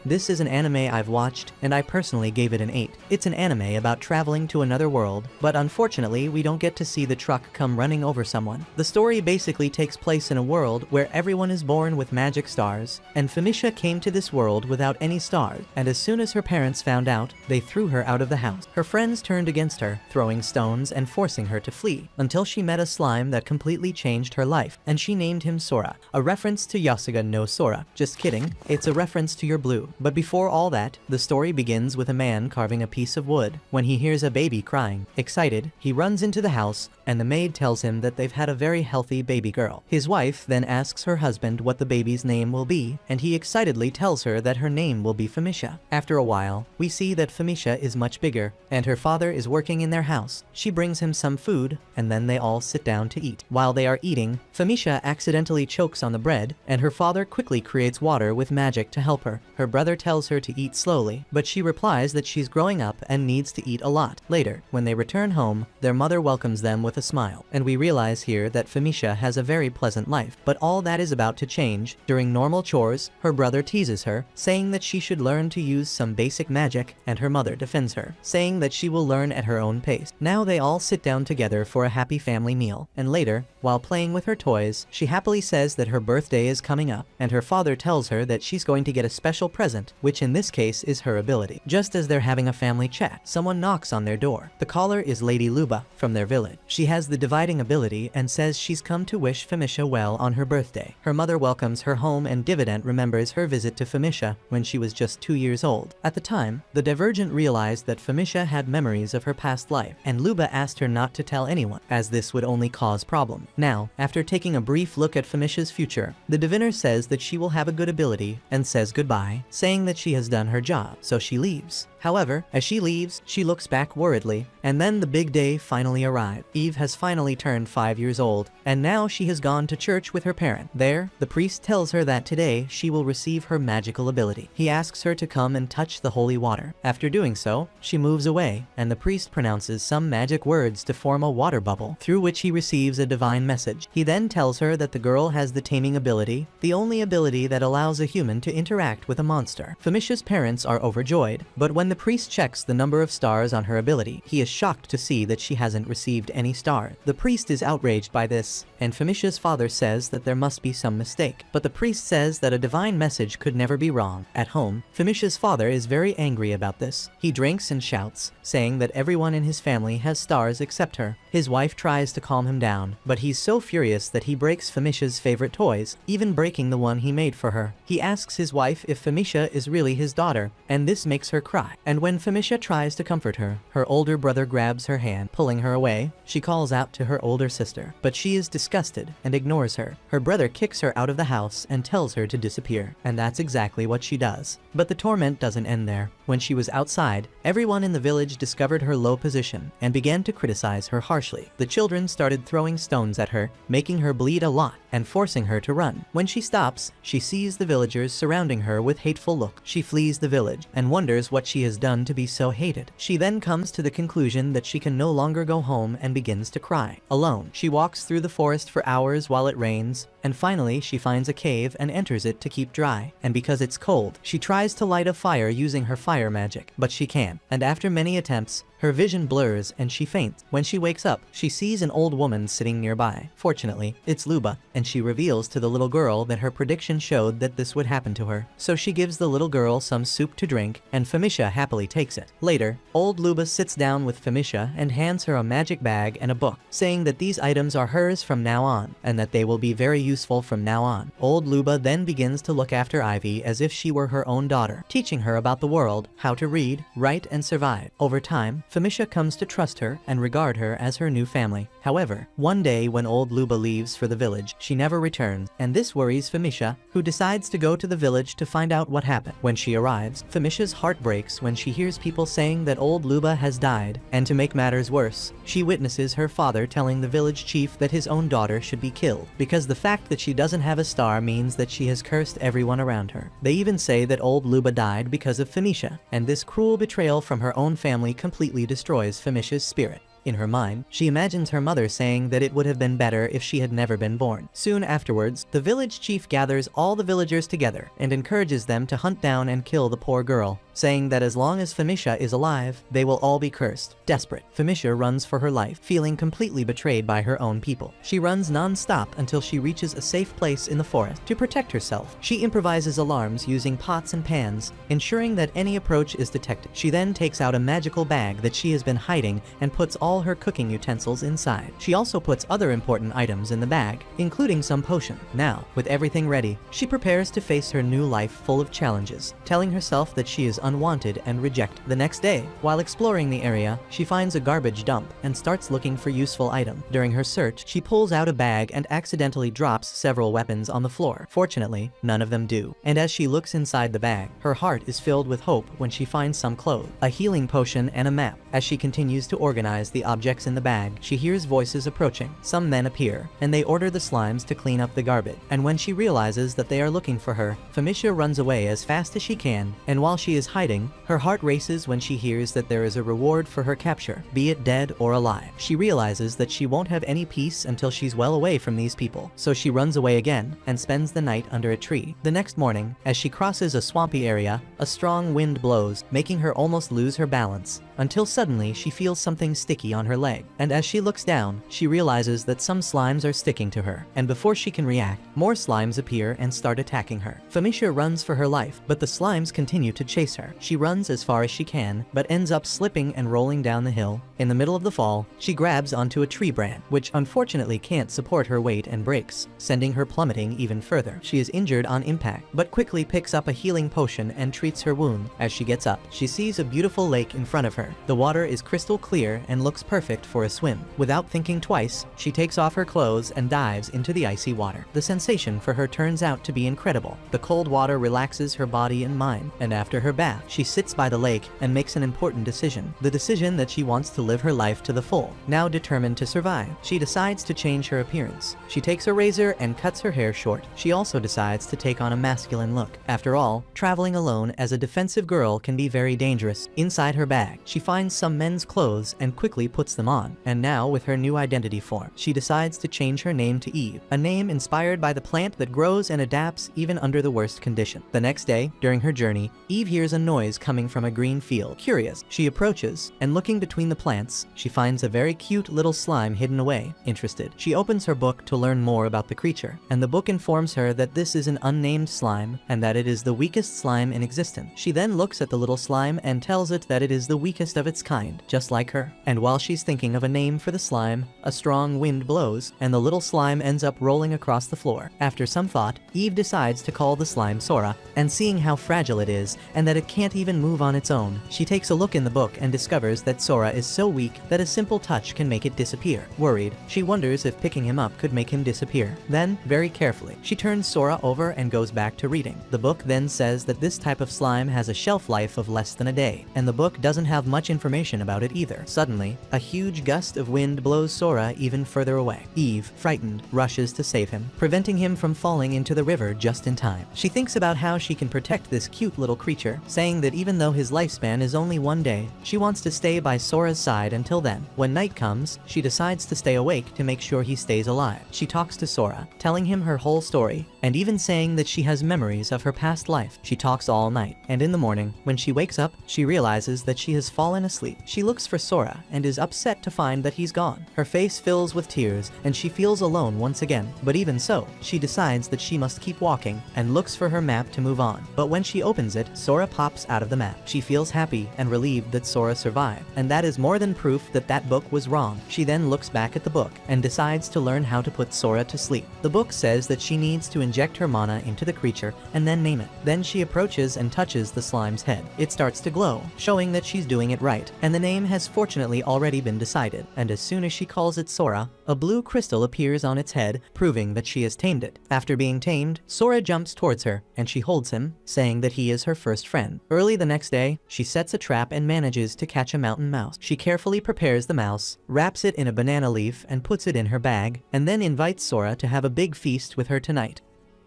This is an anime I've watched, and I personally gave it an 8. It's an anime about traveling to another world, but unfortunately we don't get to see the truck come running over someone. The story basically takes place in a world where everyone is born with magic stars, and Famisha came to this world without any stars, and as soon as her parents found out, they threw her out of the house. Her friends turned against her, throwing stones and forcing her to flee, until she met a slime that completely changed her life, and she named him Sora, a reference to Yasuga no Sora. Just kidding, it's a reference to your blue. But before all that, the story begins with a man carving a piece of wood. When he hears a baby crying, excited, he runs into the house, and the maid tells him that they've had a very healthy baby girl. His wife then asks her husband what the baby's name will be, and he excitedly tells her that her name will be Famisha. After a while, we see that Famisha is much bigger, and her father is working in their house. She brings him some food, and then they all sit down to eat. While they are eating, Famisha accidentally chokes on the bread, and her father quickly creates water with magic to help her. Her brother tells her to eat slowly, but she replies that she's growing up and needs to eat a lot. Later, when they return home, their mother welcomes them with a smile, and we realize here that Famisha has a very pleasant life. But all that is about to change. During normal chores, her brother teases her, saying that she should learn to use some basic magic, and her mother defends her, saying that she will learn at her own pace. Now they all sit down together for a happy family meal, and later, while playing with her toys, she happily says that her birthday is coming up, and her father tells her that she's going to get a special present, which in this case is her ability. Just as they're having a family chat, someone knocks on their door. The caller is Lady Luba from their village. She has the dividing ability and says she's come to wish Famisha well on her birthday. Her mother welcomes her home, and Dividend remembers her visit to Famisha when she was just 2 years old. At the time, the Divergent realized that Famisha had memories of her past life, and Luba asked her not to tell anyone, as this would only cause problems. Now, after taking a brief look at Famisha's future, the diviner says that she will have a good ability and says goodbye, saying that she has done her job, so she leaves. However, as she leaves, she looks back worriedly, and then the big day finally arrived. Eve has finally turned 5 years old, and now she has gone to church with her parent. There, the priest tells her that today she will receive her magical ability. He asks her to come and touch the holy water. After doing so, she moves away, and the priest pronounces some magic words to form a water bubble, through which he receives a divine message. He then tells her that the girl has the taming ability, the only ability that allows a human to interact with a monster. Famisha's parents are overjoyed, but when the priest checks the number of stars on her ability, he is shocked to see that she hasn't received any stars. The priest is outraged by this, and Famisha's father says that there must be some mistake. But the priest says that a divine message could never be wrong. At home, Famisha's father is very angry about this. He drinks and shouts, saying that everyone in his family has stars except her. His wife tries to calm him down, but he's so furious that he breaks Famisha's favorite toys, even breaking the one he made for her. He asks his wife if Famisha is really his daughter, and this makes her cry. And when Famisha tries to comfort her, her older brother grabs her hand, pulling her away. She calls out to her older sister, but she is disgusted and ignores her. Her brother kicks her out of the house and tells her to disappear, and that's exactly what she does. But the torment doesn't end there. When she was outside, everyone in the village discovered her low position and began to criticize her harshly. The children started throwing stones at her, making her bleed a lot and forcing her to run. When she stops, she sees the villagers surrounding her with hateful look. She flees the village and wonders what she has done to be so hated. She then comes to the conclusion that she can no longer go home and begins to cry. Alone, she walks through the forest for hours while it rains, and finally she finds a cave and enters it to keep dry. And because it's cold, she tries to light a fire using her fire magic, but she can't. And after many attempts, her vision blurs and she faints. When she wakes up, she sees an old woman sitting nearby. Fortunately, it's Luba, and she reveals to the little girl that her prediction showed that this would happen to her. So she gives the little girl some soup to drink, and Famisha happily takes it. Later, old Luba sits down with Famisha and hands her a magic bag and a book, saying that these items are hers from now on, and that they will be very useful from now on. Old Luba then begins to look after Ivy as if she were her own daughter, teaching her about the world, how to read, write, and survive. Over time, Famisha comes to trust her and regard her as her new family. However, one day when old Luba leaves for the village, she never returns, and this worries Famisha, who decides to go to the village to find out what happened. When she arrives, Famisha's heart breaks when she hears people saying that old Luba has died, and to make matters worse, she witnesses her father telling the village chief that his own daughter should be killed, because the fact that she doesn't have a star means that she has cursed everyone around her. They even say that old Luba died because of Famisha, and this cruel betrayal from her own family completely destroys Famisha's spirit. In her mind, she imagines her mother saying that it would have been better if she had never been born. Soon afterwards, the village chief gathers all the villagers together and encourages them to hunt down and kill the poor girl, saying that as long as Femisha is alive, they will all be cursed. Desperate, Femisha runs for her life, feeling completely betrayed by her own people. She runs non-stop until she reaches a safe place in the forest. To protect herself, she improvises alarms using pots and pans, ensuring that any approach is detected. She then takes out a magical bag that she has been hiding and puts all her cooking utensils inside. She also puts other important items in the bag, including some potion. Now, with everything ready, she prepares to face her new life full of challenges, telling herself that she is unwanted and rejected. The next day, while exploring the area, she finds a garbage dump and starts looking for useful items. During her search, she pulls out a bag and accidentally drops several weapons on the floor. Fortunately, none of them do. And as she looks inside the bag, her heart is filled with hope when she finds some clothes, a healing potion, and a map. As she continues to organize the objects in the bag, she hears voices approaching. Some men appear, and they order the slimes to clean up the garbage. And when she realizes that they are looking for her, Femisha runs away as fast as she can, and while she is hiding, her heart races when she hears that there is a reward for her capture, be it dead or alive. She realizes that she won't have any peace until she's well away from these people, so she runs away again and spends the night under a tree. The next morning, as she crosses a swampy area, a strong wind blows, making her almost lose her balance, until suddenly she feels something sticky on her leg. And as she looks down, she realizes that some slimes are sticking to her, and before she can react, more slimes appear and start attacking her. Femisha runs for her life, but the slimes continue to chase her. She runs as far as she can, but ends up slipping and rolling down the hill. In the middle of the fall, she grabs onto a tree branch, which unfortunately can't support her weight and breaks, sending her plummeting even further. She is injured on impact, but quickly picks up a healing potion and treats her wound. As she gets up, she sees a beautiful lake in front of her. The water is crystal clear and looks perfect for a swim. Without thinking twice, she takes off her clothes and dives into the icy water. The sensation for her turns out to be incredible. The cold water relaxes her body and mind, and after her bath, she sits by the lake and makes an important decision. The decision that she wants to live her life to the full. Now determined to survive, she decides to change her appearance. She takes a razor and cuts her hair short. She also decides to take on a masculine look. After all, traveling alone as a defensive girl can be very dangerous. Inside her bag, she finds some men's clothes and quickly puts them on. And now, with her new identity form, she decides to change her name to Eve, a name inspired by the plant that grows and adapts even under the worst condition. The next day, during her journey, Eve hears a noise coming from a green field. Curious, she approaches, and looking between the plants, she finds a very cute little slime hidden away. Interested, she opens her book to learn more about the creature, and the book informs her that this is an unnamed slime and that it is the weakest slime in existence. She then looks at the little slime and tells it that it is the weakest of its kind, just like her. And while she's thinking of a name for the slime, a strong wind blows, and the little slime ends up rolling across the floor. After some thought, Eve decides to call the slime Sora, and seeing how fragile it is, and that it can't even move on its own, she takes a look in the book and discovers that Sora is so weak that a simple touch can make it disappear. Worried, she wonders if picking him up could make him disappear. Then, very carefully, she turns Sora over and goes back to reading. The book then says that this type of slime has a shelf life of less than a day, and the book doesn't have much information about it either. Suddenly, a huge gust of wind blows Sora even further away. Eve, frightened, rushes to save him, preventing him from falling into the river just in time. She thinks about how she can protect this cute little creature, saying that even though his lifespan is only one day, she wants to stay by Sora's side until then. When night comes, she decides to stay awake to make sure he stays alive. She talks to Sora, telling him her whole story, and even saying that she has memories of her past life. She talks all night, and in the morning, when she wakes up, she realizes that she has fallen asleep. She looks for Sora and is upset to find that he's gone. Her face fills with tears, and she feels alone once again. But even so, she decides that she must keep walking and looks for her map to move on. But when she opens it, Sora pops out of the map. She feels happy and relieved that Sora survived, and that is more than proof that that book was wrong. She then looks back at the book and decides to learn how to put Sora to sleep. The book says that she needs to inject her mana into the creature and then name it. Then she approaches and touches the slime's head. It starts to glow, showing that she's doing it right, and the name has fortunately already been decided. And as soon as she calls it Sora, a blue crystal appears on its head, proving that she has tamed it. After being tamed, Sora jumps towards her, and she holds him, saying that he is her first friend. Early the next day, she sets a trap and manages to catch a mountain mouse. She carefully prepares the mouse, wraps it in a banana leaf and puts it in her bag, and then invites Sora to have a big feast with her tonight.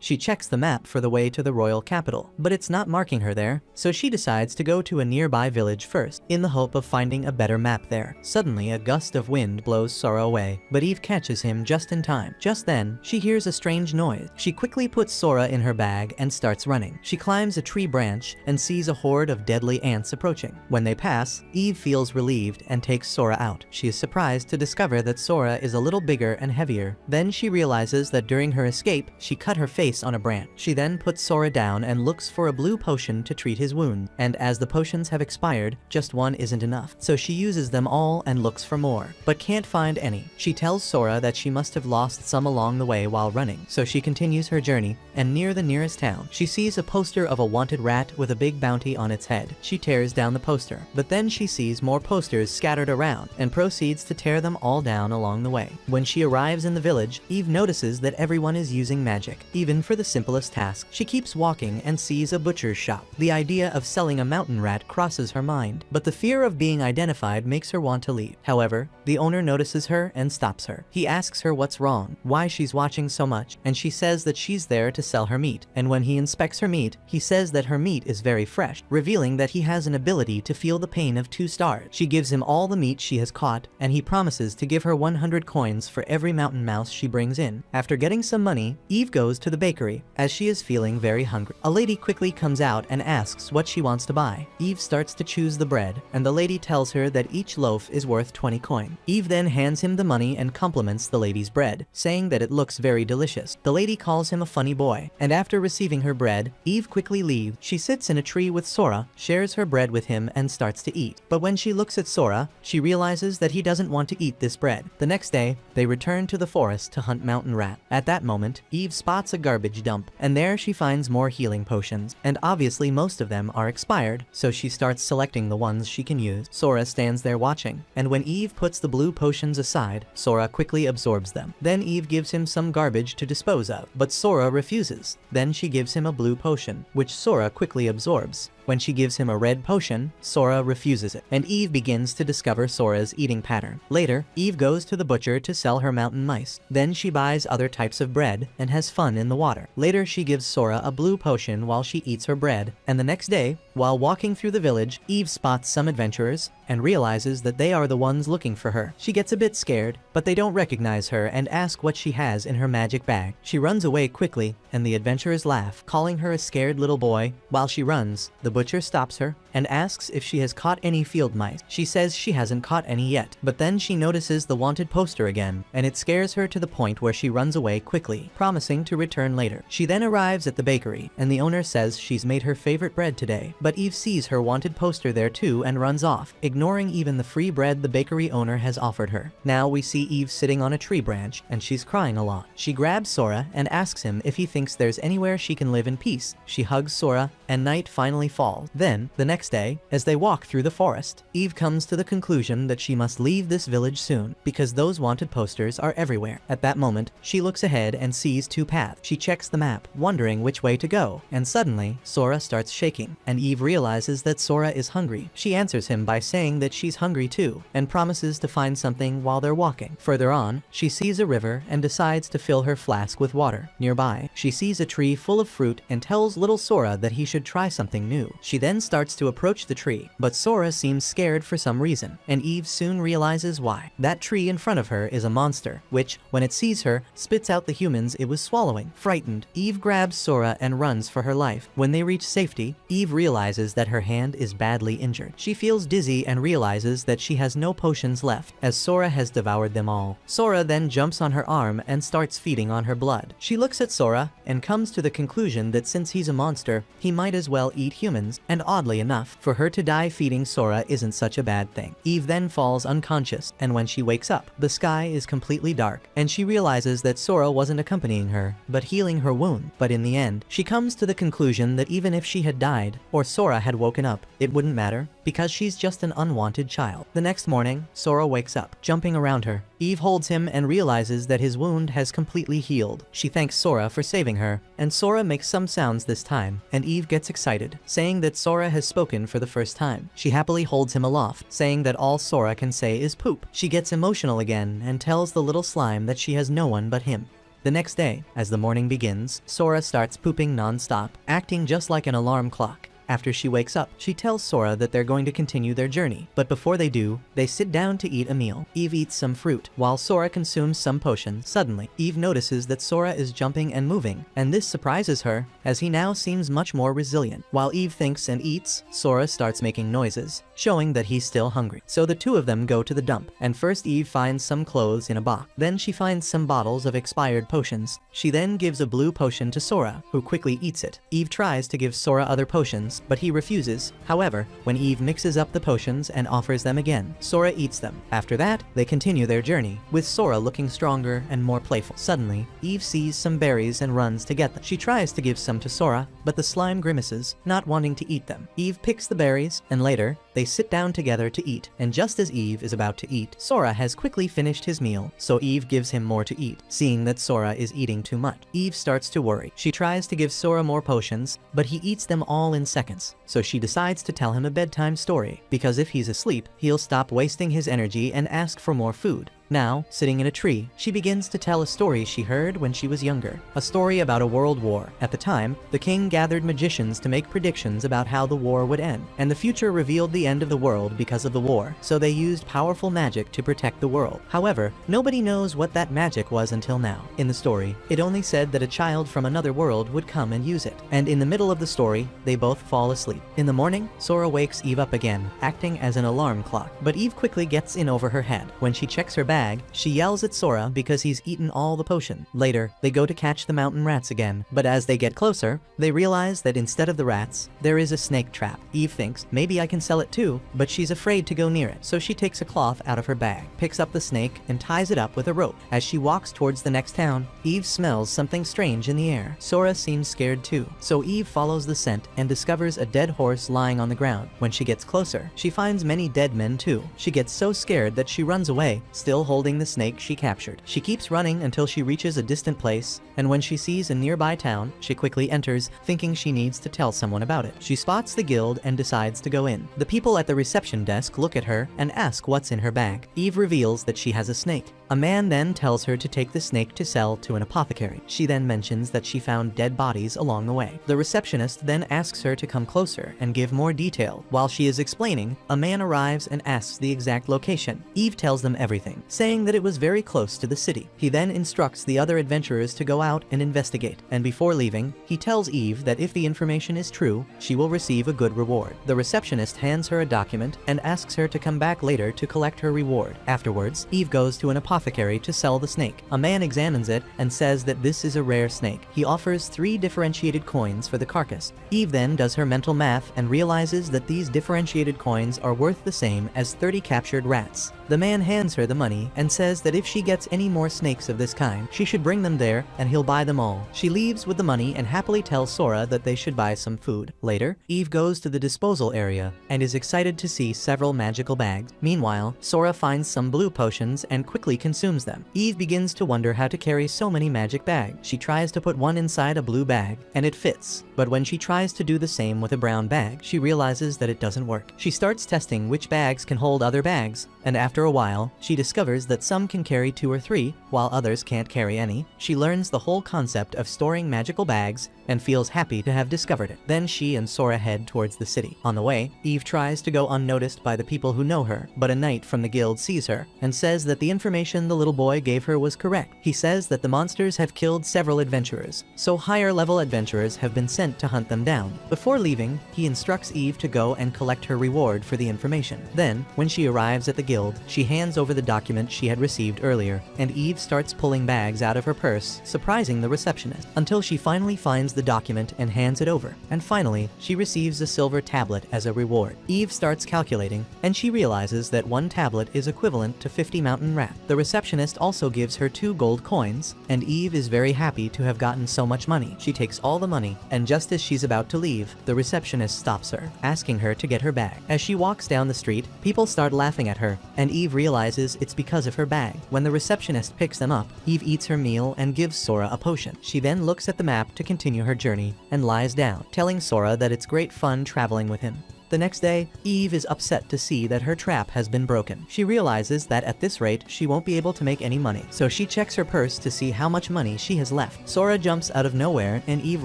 She checks the map for the way to the royal capital, but it's not marking her there, so she decides to go to a nearby village first, in the hope of finding a better map there. Suddenly, a gust of wind blows Sora away, but Eve catches him just in time. Just then, she hears a strange noise. She quickly puts Sora in her bag and starts running. She climbs a tree branch and sees a horde of deadly ants approaching. When they pass, Eve feels relieved and takes Sora out. She is surprised to discover that Sora is a little bigger and heavier. Then she realizes that during her escape, she cut her face on a branch. She then puts Sora down and looks for a blue potion to treat his wound, and as the potions have expired, just one isn't enough. So she uses them all and looks for more, but can't find any. She tells Sora that she must have lost some along the way while running, so she continues her journey, and near the nearest town, she sees a poster of a wanted rat with a big bounty on its head. She tears down the poster, but then she sees more posters scattered around and proceeds to tear them all down along the way. When she arrives in the village, Eve notices that everyone is using magic, even for the simplest task. She keeps walking and sees a butcher's shop. The idea of selling a mountain rat crosses her mind, but the fear of being identified makes her want to leave. However, the owner notices her and stops her. He asks her what's wrong, why she's watching so much, and she says that she's there to sell her meat. And when he inspects her meat, he says that her meat is very fresh, revealing that he has an ability to feel the pain of 2 stars. She gives him all the meat she has caught, and he promises to give her 100 coins for every mountain mouse she brings in. After getting some money, Eve goes to the bakery, as she is feeling very hungry. A lady quickly comes out and asks what she wants to buy. Eve starts to choose the bread, and the lady tells her that each loaf is worth 20 coin. Eve then hands him the money and compliments the lady's bread, saying that it looks very delicious. The lady calls him a funny boy, and after receiving her bread, Eve quickly leaves. She sits in a tree with Sora, shares her bread with him, and starts to eat. But when she looks at Sora, she realizes that he doesn't want to eat this bread. The next day, they return to the forest to hunt mountain rat. At that moment, Eve spots a garbage dump, and there she finds more healing potions, and obviously most of them are expired, so she starts selecting the ones she can use. Sora stands there watching, and when Eve puts the blue potions aside, Sora quickly absorbs them. Then Eve gives him some garbage to dispose of, but Sora refuses. Then she gives him a blue potion, which Sora quickly absorbs. When she gives him a red potion, Sora refuses it, and Eve begins to discover Sora's eating pattern. Later, Eve goes to the butcher to sell her mountain mice. Then she buys other types of bread and has fun in the water. Later, she gives Sora a blue potion while she eats her bread, and the next day, while walking through the village, Eve spots some adventurers and realizes that they are the ones looking for her. She gets a bit scared, but they don't recognize her and ask what she has in her magic bag. She runs away quickly, and the adventurers laugh, calling her a scared little boy. While she runs, the butcher stops her and asks if she has caught any field mice. She says she hasn't caught any yet, but then she notices the wanted poster again, and it scares her to the point where she runs away quickly, promising to return later. She then arrives at the bakery, and the owner says she's made her favorite bread today, but Eve sees her wanted poster there too and runs off, ignoring even the free bread the bakery owner has offered her. Now we see Eve sitting on a tree branch, and she's crying a lot. She grabs Sora and asks him if he thinks there's anywhere she can live in peace. She hugs Sora, and night finally falls. Then, the next day, as they walk through the forest, Eve comes to the conclusion that she must leave this village soon, because those wanted posters are everywhere. At that moment, she looks ahead and sees 2 paths. She checks the map, wondering which way to go, and suddenly, Sora starts shaking, and Eve realizes that Sora is hungry. She answers him by saying that she's hungry too, and promises to find something while they're walking. Further on, she sees a river and decides to fill her flask with water. Nearby, she sees a tree full of fruit and tells little Sora that he should try something new. She then starts to approach the tree, but Sora seems scared for some reason, and Eve soon realizes why. That tree in front of her is a monster, which, when it sees her, spits out the humans it was swallowing. Frightened, Eve grabs Sora and runs for her life. When they reach safety, Eve realizes that her hand is badly injured. She feels dizzy and realizes that she has no potions left, as Sora has devoured them all. Sora then jumps on her arm and starts feeding on her blood. She looks at Sora and comes to the conclusion that since he's a monster, he might as well eat humans, and oddly enough, for her to die feeding Sora isn't such a bad thing. Eve then falls unconscious, and when she wakes up, the sky is completely dark, and she realizes that Sora wasn't accompanying her, but healing her wound. But in the end, she comes to the conclusion that even if she had died, or Sora had woken up, it wouldn't matter, because she's just an unwanted child. The next morning, Sora wakes up, jumping around her. Eve holds him and realizes that his wound has completely healed. She thanks Sora for saving her, and Sora makes some sounds this time, and Eve gets excited, saying that Sora has spoken for the first time. She happily holds him aloft, saying that all Sora can say is poop. She gets emotional again and tells the little slime that she has no one but him. The next day, as the morning begins, Sora starts pooping non-stop, acting just like an alarm clock. After she wakes up, she tells Sora that they're going to continue their journey, but before they do, they sit down to eat a meal. Eve eats some fruit, while Sora consumes some potion. Suddenly, Eve notices that Sora is jumping and moving, and this surprises her, as he now seems much more resilient. While Eve thinks and eats, Sora starts making noises, showing that he's still hungry. So the two of them go to the dump, and first Eve finds some clothes in a box. Then she finds some bottles of expired potions. She then gives a blue potion to Sora, who quickly eats it. Eve tries to give Sora other potions, but he refuses. However, when Eve mixes up the potions and offers them again, Sora eats them. After that, they continue their journey, with Sora looking stronger and more playful. Suddenly, Eve sees some berries and runs to get them. She tries to give some to Sora, but the slime grimaces, not wanting to eat them. Eve picks the berries, and later, they sit down together to eat, and just as Eve is about to eat, Sora has quickly finished his meal, so Eve gives him more to eat. Seeing that Sora is eating too much, Eve starts to worry. She tries to give Sora more potions, but he eats them all in seconds, so she decides to tell him a bedtime story, because if he's asleep, he'll stop wasting his energy and ask for more food. Now, sitting in a tree, she begins to tell a story she heard when she was younger. A story about a world war. At the time, the king gathered magicians to make predictions about how the war would end, and the future revealed the end of the world because of the war, so they used powerful magic to protect the world. However, nobody knows what that magic was until now. In the story, it only said that a child from another world would come and use it, and in the middle of the story, they both fall asleep. In the morning, Sora wakes Eve up again, acting as an alarm clock, but Eve quickly gets in over her head. When she checks her bag, she yells at Sora because he's eaten all the potion. Later, they go to catch the mountain rats again, but as they get closer, they realize that instead of the rats, there is a snake trap. Eve thinks, maybe I can sell it too, but she's afraid to go near it, so she takes a cloth out of her bag, picks up the snake, and ties it up with a rope. As she walks towards the next town, Eve smells something strange in the air. Sora seems scared too, so Eve follows the scent and discovers a dead horse lying on the ground. When she gets closer, she finds many dead men too. She gets so scared that she runs away, still holding the snake she captured. She keeps running until she reaches a distant place, and when she sees a nearby town, she quickly enters, thinking she needs to tell someone about it. She spots the guild and decides to go in. The people at the reception desk look at her and ask what's in her bag. Eve reveals that she has a snake. A man then tells her to take the snake to sell to an apothecary. She then mentions that she found dead bodies along the way. The receptionist then asks her to come closer and give more detail. While she is explaining, a man arrives and asks the exact location. Eve tells them everything, saying that it was very close to the city. He then instructs the other adventurers to go out and investigate, and before leaving, he tells Eve that if the information is true, she will receive a good reward. The receptionist hands her a document and asks her to come back later to collect her reward. Afterwards, Eve goes to an apothecary to sell the snake. A man examines it and says that this is a rare snake. He offers 3 differentiated coins for the carcass. Eve then does her mental math and realizes that these differentiated coins are worth the same as 30 captured rats. The man hands her the money and says that if she gets any more snakes of this kind, she should bring them there and he'll buy them all. She leaves with the money and happily tells Sora that they should buy some food. Later, Eve goes to the disposal area and is excited to see several magical bags. Meanwhile, Sora finds some blue potions and quickly consumes them. Eve begins to wonder how to carry so many magic bags. She tries to put one inside a blue bag, and it fits. But when she tries to do the same with a brown bag, she realizes that it doesn't work. She starts testing which bags can hold other bags, and after a while, she discovers that some can carry 2 or 3, while others can't carry any. She learns the whole concept of storing magical bags and feels happy to have discovered it. Then she and Sora head towards the city. On the way, Eve tries to go unnoticed by the people who know her, but a knight from the guild sees her and says that the information the little boy gave her was correct. He says that the monsters have killed several adventurers, so higher level adventurers have been sent to hunt them down. Before leaving, he instructs Eve to go and collect her reward for the information. Then, when she arrives at the guild, she hands over the document she had received earlier, and Eve starts pulling bags out of her purse, surprising the receptionist, until she finally finds the document and hands it over. And finally, she receives a silver tablet as a reward. Eve starts calculating, and she realizes that 1 tablet is equivalent to 50 mountain rats. The receptionist also gives her 2 gold coins, and Eve is very happy to have gotten so much money. She takes all the money, and just as she's about to leave, the receptionist stops her, asking her to get her bag. As she walks down the street, people start laughing at her, and Eve realizes it's because of her bag. When the receptionist picks them up, Eve eats her meal and gives Sora a potion. She then looks at the map to continue her journey and lies down, telling Sora that it's great fun traveling with him. The next day, Eve is upset to see that her trap has been broken. She realizes that at this rate, she won't be able to make any money, so she checks her purse to see how much money she has left. Sora jumps out of nowhere and Eve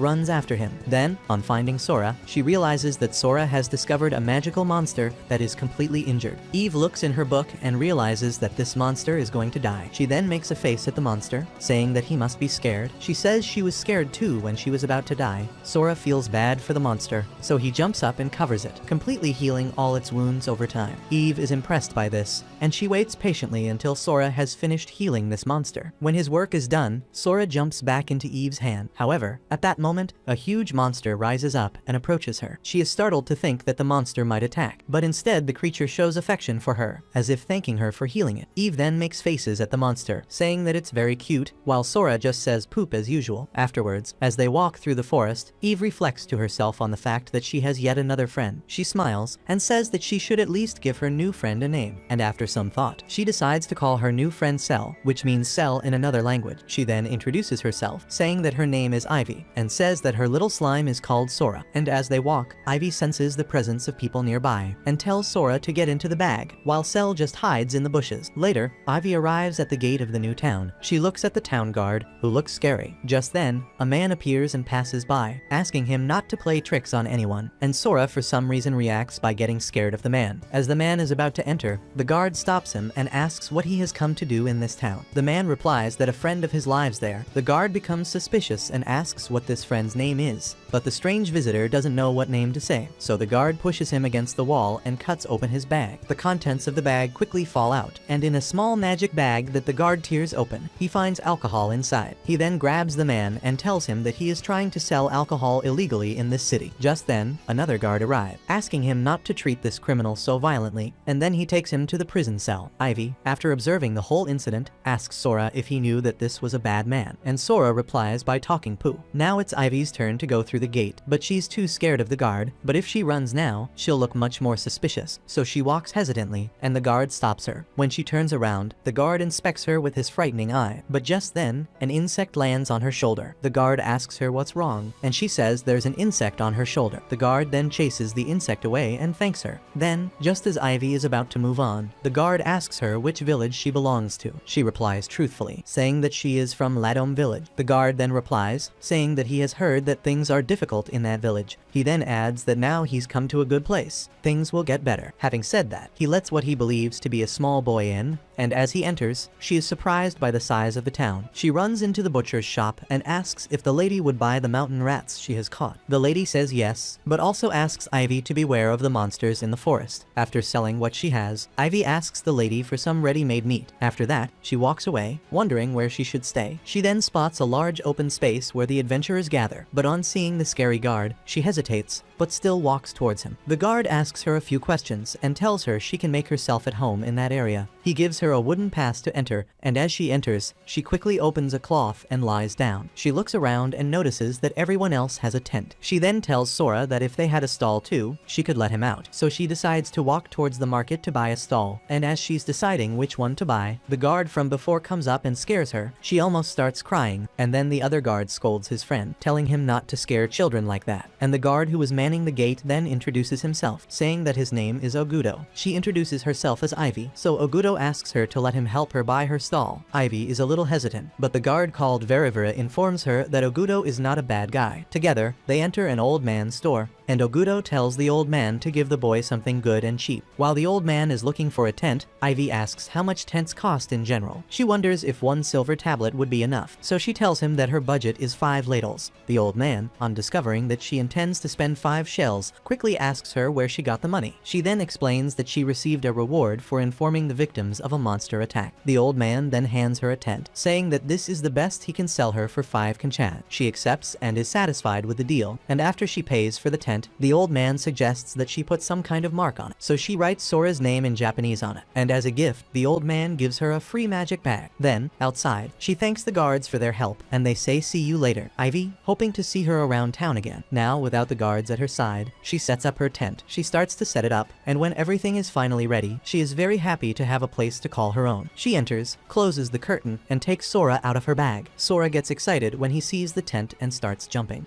runs after him. Then, on finding Sora, she realizes that Sora has discovered a magical monster that is completely injured. Eve looks in her book and realizes that this monster is going to die. She then makes a face at the monster, saying that he must be scared. She says she was scared too when she was about to die. Sora feels bad for the monster, so he jumps up and covers it, completely healing all its wounds over time. Eve is impressed by this, and she waits patiently until Sora has finished healing this monster. When his work is done, Sora jumps back into Eve's hand. However, at that moment, a huge monster rises up and approaches her. She is startled to think that the monster might attack, but instead the creature shows affection for her, as if thanking her for healing it. Eve then makes faces at the monster, saying that it's very cute, while Sora just says poop as usual. Afterwards, as they walk through the forest, Eve reflects to herself on the fact that she has yet another friend. She smiles and says that she should at least give her new friend a name, and after some thought, she decides to call her new friend Cell, which means cell in another language. She then introduces herself, saying that her name is Ivy, and says that her little slime is called Sora. And as they walk, Ivy senses the presence of people nearby, and tells Sora to get into the bag, while Cell just hides in the bushes. Later, Ivy arrives at the gate of the new town. She looks at the town guard, who looks scary. Just then, a man appears and passes by, asking him not to play tricks on anyone, and Sora for some reason reacts by getting scared of the man. As the man is about to enter, the guard stops him and asks what he has come to do in this town. The man replies that a friend of his lives there. The guard becomes suspicious and asks what this friend's name is, but the strange visitor doesn't know what name to say, so the guard pushes him against the wall and cuts open his bag. The contents of the bag quickly fall out, and in a small magic bag that the guard tears open, he finds alcohol inside. He then grabs the man and tells him that he is trying to sell alcohol illegally in this city. Just then, another guard arrives, asking him not to treat this criminal so violently, and then he takes him to the prison cell. Ivy, after observing the whole incident, asks Sora if he knew that this was a bad man, and Sora replies by talking poo. Now it's Ivy's turn to go through the gate, but she's too scared of the guard, but if she runs now, she'll look much more suspicious, so she walks hesitantly, and the guard stops her. When she turns around, the guard inspects her with his frightening eye, but just then, an insect lands on her shoulder. The guard asks her what's wrong, and she says there's an insect on her shoulder. The guard then chases the insect away and thanks her. Then, just as Ivy is about to move on, the guard asks her which village she belongs to. She replies truthfully, saying that she is from Ladome village. The guard then replies, saying that he has heard that things are difficult in that village. He then adds that now he's come to a good place. Things will get better. Having said that, he lets what he believes to be a small boy in, and as he enters, she is surprised by the size of the town. She runs into the butcher's shop and asks if the lady would buy the mountain rats she has caught. The lady says yes, but also asks Ivy to beware of the monsters in the forest. After selling what she has, Ivy asks the lady for some ready-made meat. After that, she walks away, wondering where she should stay. She then spots a large open space where the adventurers gather, but on seeing the scary guard, she hesitates, but still walks towards him. The guard asks her a few questions and tells her she can make herself at home in that area. He gives her a wooden pass to enter, and as she enters, she quickly opens a cloth and lies down. She looks around and notices that everyone else has a tent. She then tells Sora that if they had a stall too, she could let him out. So she decides to walk towards the market to buy a stall, and as she's deciding which one to buy, the guard from before comes up and scares her. She almost starts crying, and then the other guard scolds his friend, telling him not to scare children like that. And the guard who was manning the gate then introduces himself, saying that his name is Ogudo. She introduces herself as Ivy, so Ogudo asks her to let him help her buy her stall. Ivy is a little hesitant, but the guard called Verivera informs her that Ogudo is not a bad guy. Together, they enter an old man's store, and Ogudo tells the old man to give the boy something good and cheap. While the old man is looking for a tent, Ivy asks how much tents cost in general. She wonders if 1 silver tablet would be enough, so she tells him that her budget is 5 ladles. The old man, on discovering that she intends to spend 5 shells, quickly asks her where she got the money. She then explains that she received a reward for informing the victims of a monster attack. The old man then hands her a tent, saying that this is the best he can sell her for 5 kanchan. She accepts and is satisfied with the deal, and after she pays for the tent, the old man suggests that she put some kind of mark on it. So she writes Sora's name in Japanese on it, and as a gift, the old man gives her a free magic bag. Then, outside, she thanks the guards for their help, and they say see you later. Ivy, hoping to see her around town again. Now, without the guards at her side, she sets up her tent. She starts to set it up, and when everything is finally ready, she is very happy to have a place to call her own. She enters, closes the curtain, and takes Sora out of her bag. Sora gets excited when he sees the tent and starts jumping.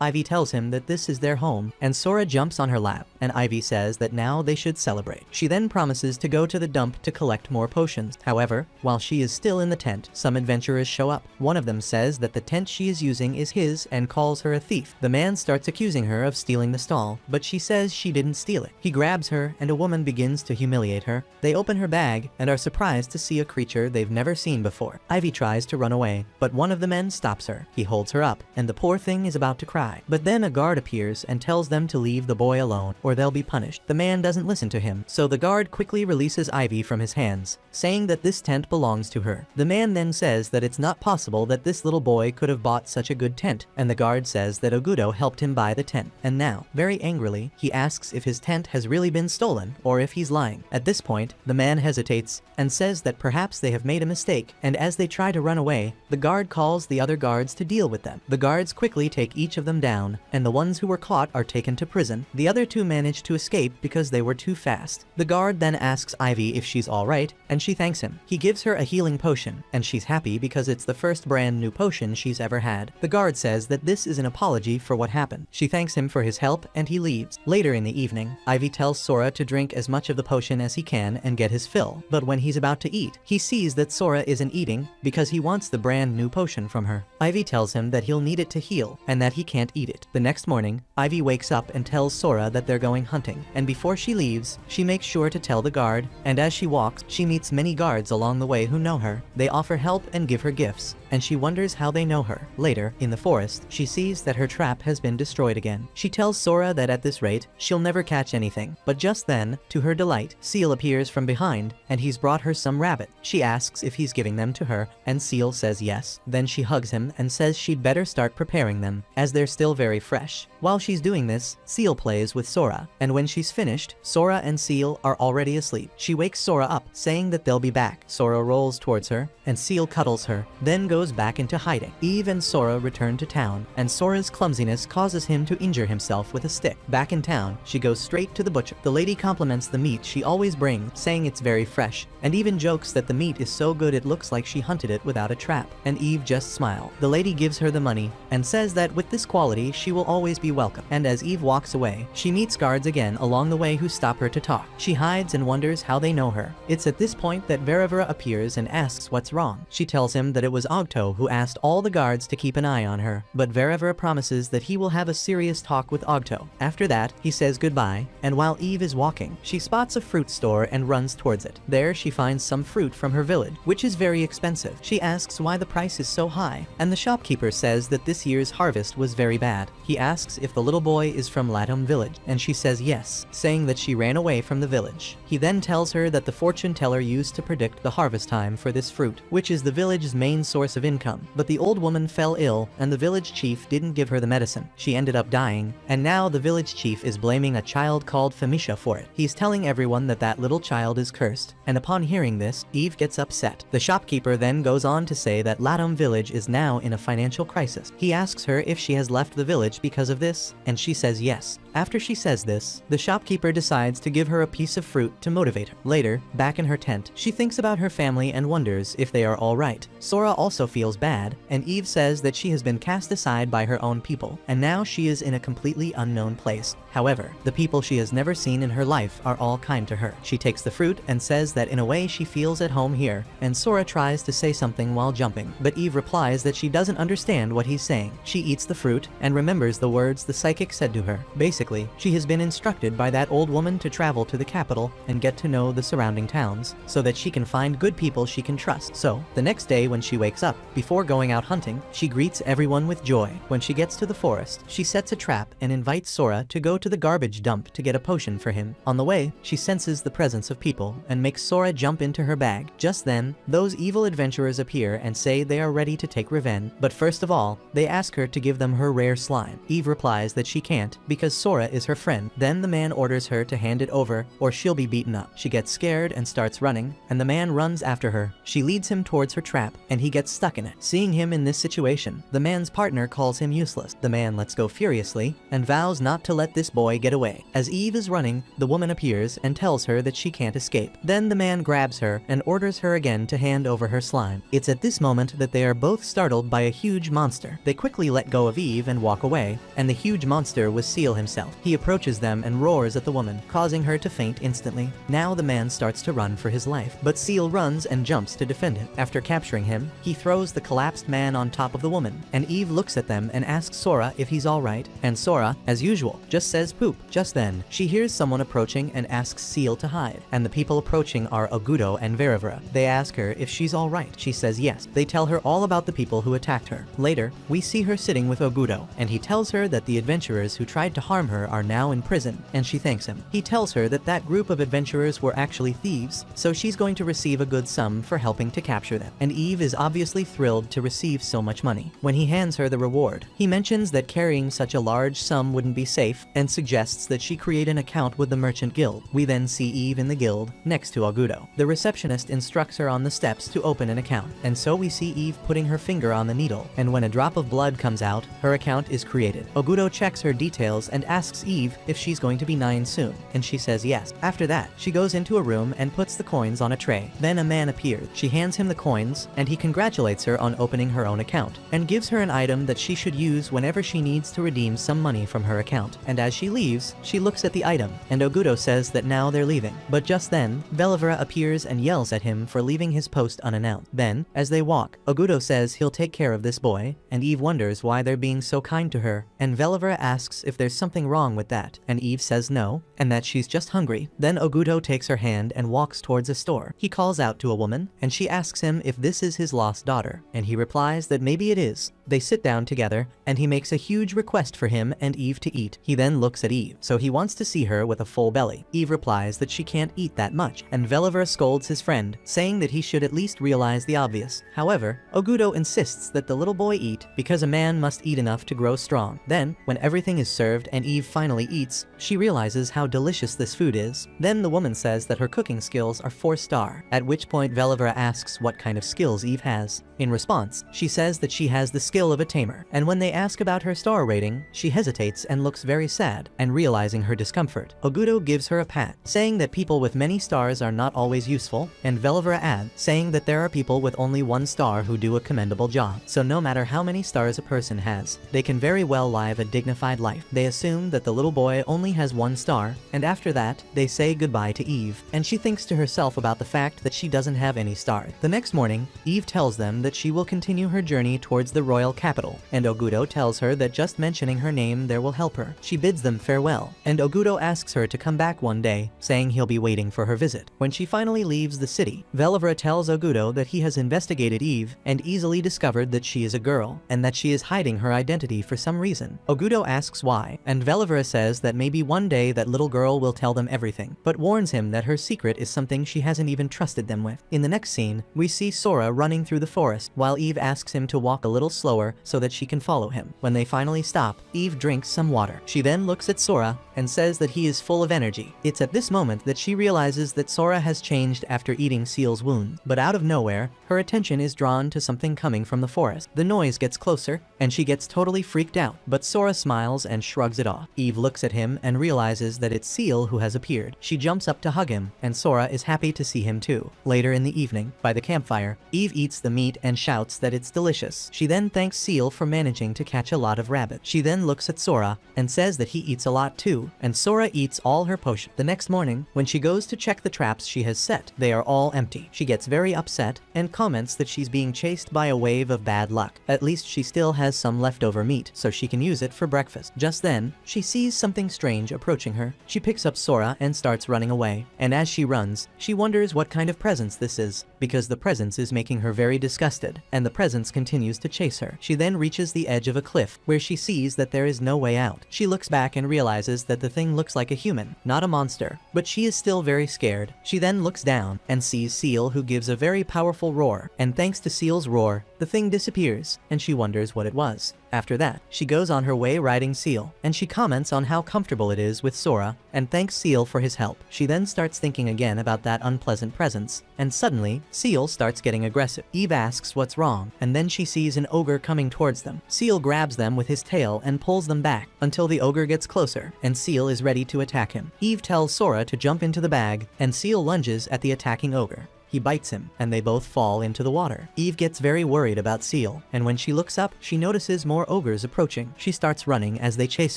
Ivy tells him that this is their home, and Sora jumps on her lap, and Ivy says that now they should celebrate. She then promises to go to the dump to collect more potions. However, while she is still in the tent, some adventurers show up. One of them says that the tent she is using is his and calls her a thief. The man starts accusing her of stealing the stall, but she says she didn't steal it. He grabs her, and a woman begins to humiliate her. They open her bag and are surprised to see a creature they've never seen before. Ivy tries to run away, but one of the men stops her. He holds her up, and the poor thing is about to cry. But then a guard appears and tells them to leave the boy alone, or they'll be punished. The man doesn't listen to him, so the guard quickly releases Ivy from his hands, saying that this tent belongs to her. The man then says that it's not possible that this little boy could have bought such a good tent, and the guard says that Ogudo helped him buy the tent. And now, very angrily, he asks if his tent has really been stolen, or if he's lying. At this point, the man hesitates and says that perhaps they have made a mistake, and as they try to run away, the guard calls the other guards to deal with them. The guards quickly take each of them down, and the ones who were caught are taken to prison. The other two manage to escape because they were too fast. The guard then asks Ivy if she's alright, and she thanks him. He gives her a healing potion, and she's happy because it's the first brand new potion she's ever had. The guard says that this is an apology for what happened. She thanks him for his help, and he leaves. Later in the evening, Ivy tells Sora to drink as much of the potion as he can and get his fill, but when he's about to eat, he sees that Sora isn't eating because he wants the brand new potion from her. Ivy tells him that he'll need it to heal, and that he can't eat it. The next morning, Ivy wakes up and tells Sora that they're going hunting, and before she leaves, she makes sure to tell the guard, and as she walks, she meets many guards along the way who know her. They offer help and give her gifts, and she wonders how they know her. Later, in the forest, she sees that her trap has been destroyed again. She tells Sora that at this rate, she'll never catch anything, but just then, to her delight, Seal appears from behind, and he's brought her some rabbit. She asks if he's giving them to her, and Seal says yes. Then she hugs him and says she'd better start preparing them, as they're still very fresh. While she's doing this, Seal plays with Sora, and when she's finished, Sora and Seal are already asleep. She wakes Sora up, saying that they'll be back. Sora rolls towards her, and Seal cuddles her, then goes back into hiding. Eve and Sora return to town, and Sora's clumsiness causes him to injure himself with a stick. Back in town, she goes straight to the butcher. The lady compliments the meat she always brings, saying it's very fresh, and even jokes that the meat is so good it looks like she hunted it without a trap, and Eve just smiles. The lady gives her the money, and says that with this quality she will always be welcome. And as Eve walks away, she meets guards again along the way who stop her to talk. She hides and wonders how they know her. It's at this point that Verevera appears and asks what's wrong. She tells him that it was Ogto who asked all the guards to keep an eye on her, but Verevera promises that he will have a serious talk with Ogto. After that, he says goodbye, and while Eve is walking, she spots a fruit store and runs towards it. There she finds some fruit from her village, which is very expensive. She asks why the price is so high, and the shopkeeper says that this year's harvest was very bad. He asks if the little boy is from Latom village, and she says yes, saying that she ran away from the village. He then tells her that the fortune teller used to predict the harvest time for this fruit, which is the village's main source of income. But the old woman fell ill, and the village chief didn't give her the medicine. She ended up dying, and now the village chief is blaming a child called Femisha for it. He's telling everyone that that little child is cursed, and upon hearing this, Eve gets upset. The shopkeeper then goes on to say that Latom village is now in a financial crisis. He asks her if she has left the village because of this, and she says yes. After she says this, the shopkeeper decides to give her a piece of fruit to motivate her. Later, back in her tent, she thinks about her family and wonders if they are alright. Sora also feels bad, and Eve says that she has been cast aside by her own people, and now she is in a completely unknown place. However, the people she has never seen in her life are all kind to her. She takes the fruit and says that in a way she feels at home here, and Sora tries to say something while jumping, but Eve replies that she doesn't understand what he's saying. She eats the fruit and remembers the words the psychic said to her. Basically, she has been instructed by that old woman to travel to the capital and get to know the surrounding towns, so that she can find good people she can trust. So, the next day when she wakes up, before going out hunting, she greets everyone with joy. When she gets to the forest, she sets a trap and invites Sora to go to the garbage dump to get a potion for him. On the way, she senses the presence of people and makes Sora jump into her bag. Just then, those evil adventurers appear and say they are ready to take revenge, but first of all, they ask her to give them her rare slime. Eve replies that she can't because Sora is her friend. Then the man orders her to hand it over or she'll be beaten up. She gets scared and starts running, and the man runs after her. She leads him towards her trap, and he gets stuck in it. Seeing him in this situation, the man's partner calls him useless. The man lets go furiously and vows not to let this this boy get away. As Eve is running, the woman appears and tells her that she can't escape. Then the man grabs her and orders her again to hand over her slime. It's at this moment that they are both startled by a huge monster. They quickly let go of Eve and walk away, and the huge monster was Seal himself. He approaches them and roars at the woman, causing her to faint instantly. Now the man starts to run for his life, but Seal runs and jumps to defend him. After capturing him, he throws the collapsed man on top of the woman, and Eve looks at them and asks Sora if he's alright, and Sora, as usual, just says poop. Just then, she hears someone approaching and asks Seal to hide, and the people approaching are Ogudo and Verivera. They ask her if she's alright. She says yes. They tell her all about the people who attacked her. Later, we see her sitting with Ogudo, and he tells her that the adventurers who tried to harm her are now in prison, and she thanks him. He tells her that that group of adventurers were actually thieves, so she's going to receive a good sum for helping to capture them. And Eve is obviously thrilled to receive so much money. When he hands her the reward, he mentions that carrying such a large sum wouldn't be safe, and suggests that she create an account with the Merchant Guild. We then see Eve in the guild, next to Ogudo. The receptionist instructs her on the steps to open an account, and so we see Eve putting her finger on the needle, and when a drop of blood comes out, her account is created. Ogudo checks her details and asks Eve if she's going to be 9 soon, and she says yes. After that, she goes into a room and puts the coins on a tray. Then a man appears. She hands him the coins, and he congratulates her on opening her own account, and gives her an item that she should use whenever she needs to redeem some money from her account. And as she leaves, she looks at the item, and Ogudo says that now they're leaving. But just then, Velivera appears and yells at him for leaving his post unannounced. Then, as they walk, Ogudo says he'll take care of this boy, and Eve wonders why they're being so kind to her, and Velivera asks if there's something wrong with that, and Eve says no, and that she's just hungry. Then Ogudo takes her hand and walks towards a store. He calls out to a woman, and she asks him if this is his lost daughter, and he replies that maybe it is. They sit down together, and he makes a huge request for him and Eve to eat. He then looks at Eve, so he wants to see her with a full belly. Eve replies that she can't eat that much, and Velivera scolds his friend, saying that he should at least realize the obvious. However, Ogudo insists that the little boy eat because a man must eat enough to grow strong. Then, when everything is served and Eve finally eats, she realizes how delicious this food is. Then the woman says that her cooking skills are 4-star, at which point Velivera asks what kind of skills Eve has. In response, she says that she has the skill of a tamer, and when they ask about her star rating, she hesitates and looks very sad, and realizing her discomfort, Ogudo gives her a pat, saying that people with many stars are not always useful, and Velivera adds, saying that there are people with only 1 star who do a commendable job, so no matter how many stars a person has, they can very well live a dignified life. They assume that the little boy only has 1 star, and after that, they say goodbye to Eve, and she thinks to herself about the fact that she doesn't have any stars. The next morning, Eve tells them that she will continue her journey towards the royal capital, and Ogudo tells her that just mentioning her name there will help her. She bids them farewell, and Ogudo asks her to come back one day, saying he'll be waiting for her visit. When she finally leaves the city, Velivera tells Ogudo that he has investigated Eve and easily discovered that she is a girl, and that she is hiding her identity for some reason. Ogudo asks why, and Velivera says that maybe one day that little girl will tell them everything, but warns him that her secret is something she hasn't even trusted them with. In the next scene, we see Sora running through the forest, while Eve asks him to walk a little slower so that she can follow him. When they finally stop, Eve drinks some water. She then looks at Sora and says that he is full of energy. It's at this moment that she realizes that Sora has changed after eating Seal's wound, but out of nowhere, her attention is drawn to something coming from the forest. The noise gets closer, and she gets totally freaked out, but Sora smiles and shrugs it off. Eve looks at him and realizes that it's Seal who has appeared. She jumps up to hug him, and Sora is happy to see him too. Later in the evening, by the campfire, Eve eats the meat and shouts that it's delicious. She then thanks Seal for managing to catch a lot of rabbit. She then looks at Sora and says that he eats a lot too, and Sora eats all her potion. The next morning, when she goes to check the traps she has set, they are all empty. She gets very upset and comments that she's being chased by a wave of bad luck. At least she still has some leftover meat, so she can use it for breakfast. Just then, she sees something strange approaching her. She picks up Sora and starts running away, and as she runs, she wonders what kind of presence this is, because the presence is making her very disgusted, and the presence continues to chase her. She then reaches the edge of a cliff, where she sees that there is no way out. She looks back and realizes that the thing looks like a human, not a monster, but she is still very scared. She then looks down and sees Seal, who gives a very powerful roar, and thanks to Seal's roar, the thing disappears, and she wonders what it was. After that, she goes on her way riding Seal, and she comments on how comfortable it is with Sora, and thanks Seal for his help. She then starts thinking again about that unpleasant presence, and suddenly, Seal starts getting aggressive. Eve asks what's wrong, and then she sees an ogre coming towards them. Seal grabs them with his tail and pulls them back, until the ogre gets closer, and Seal is ready to attack him. Eve tells Sora to jump into the bag, and Seal lunges at the attacking ogre. He bites him, and they both fall into the water. Eve gets very worried about Seal, and when she looks up, she notices more ogres approaching. She starts running as they chase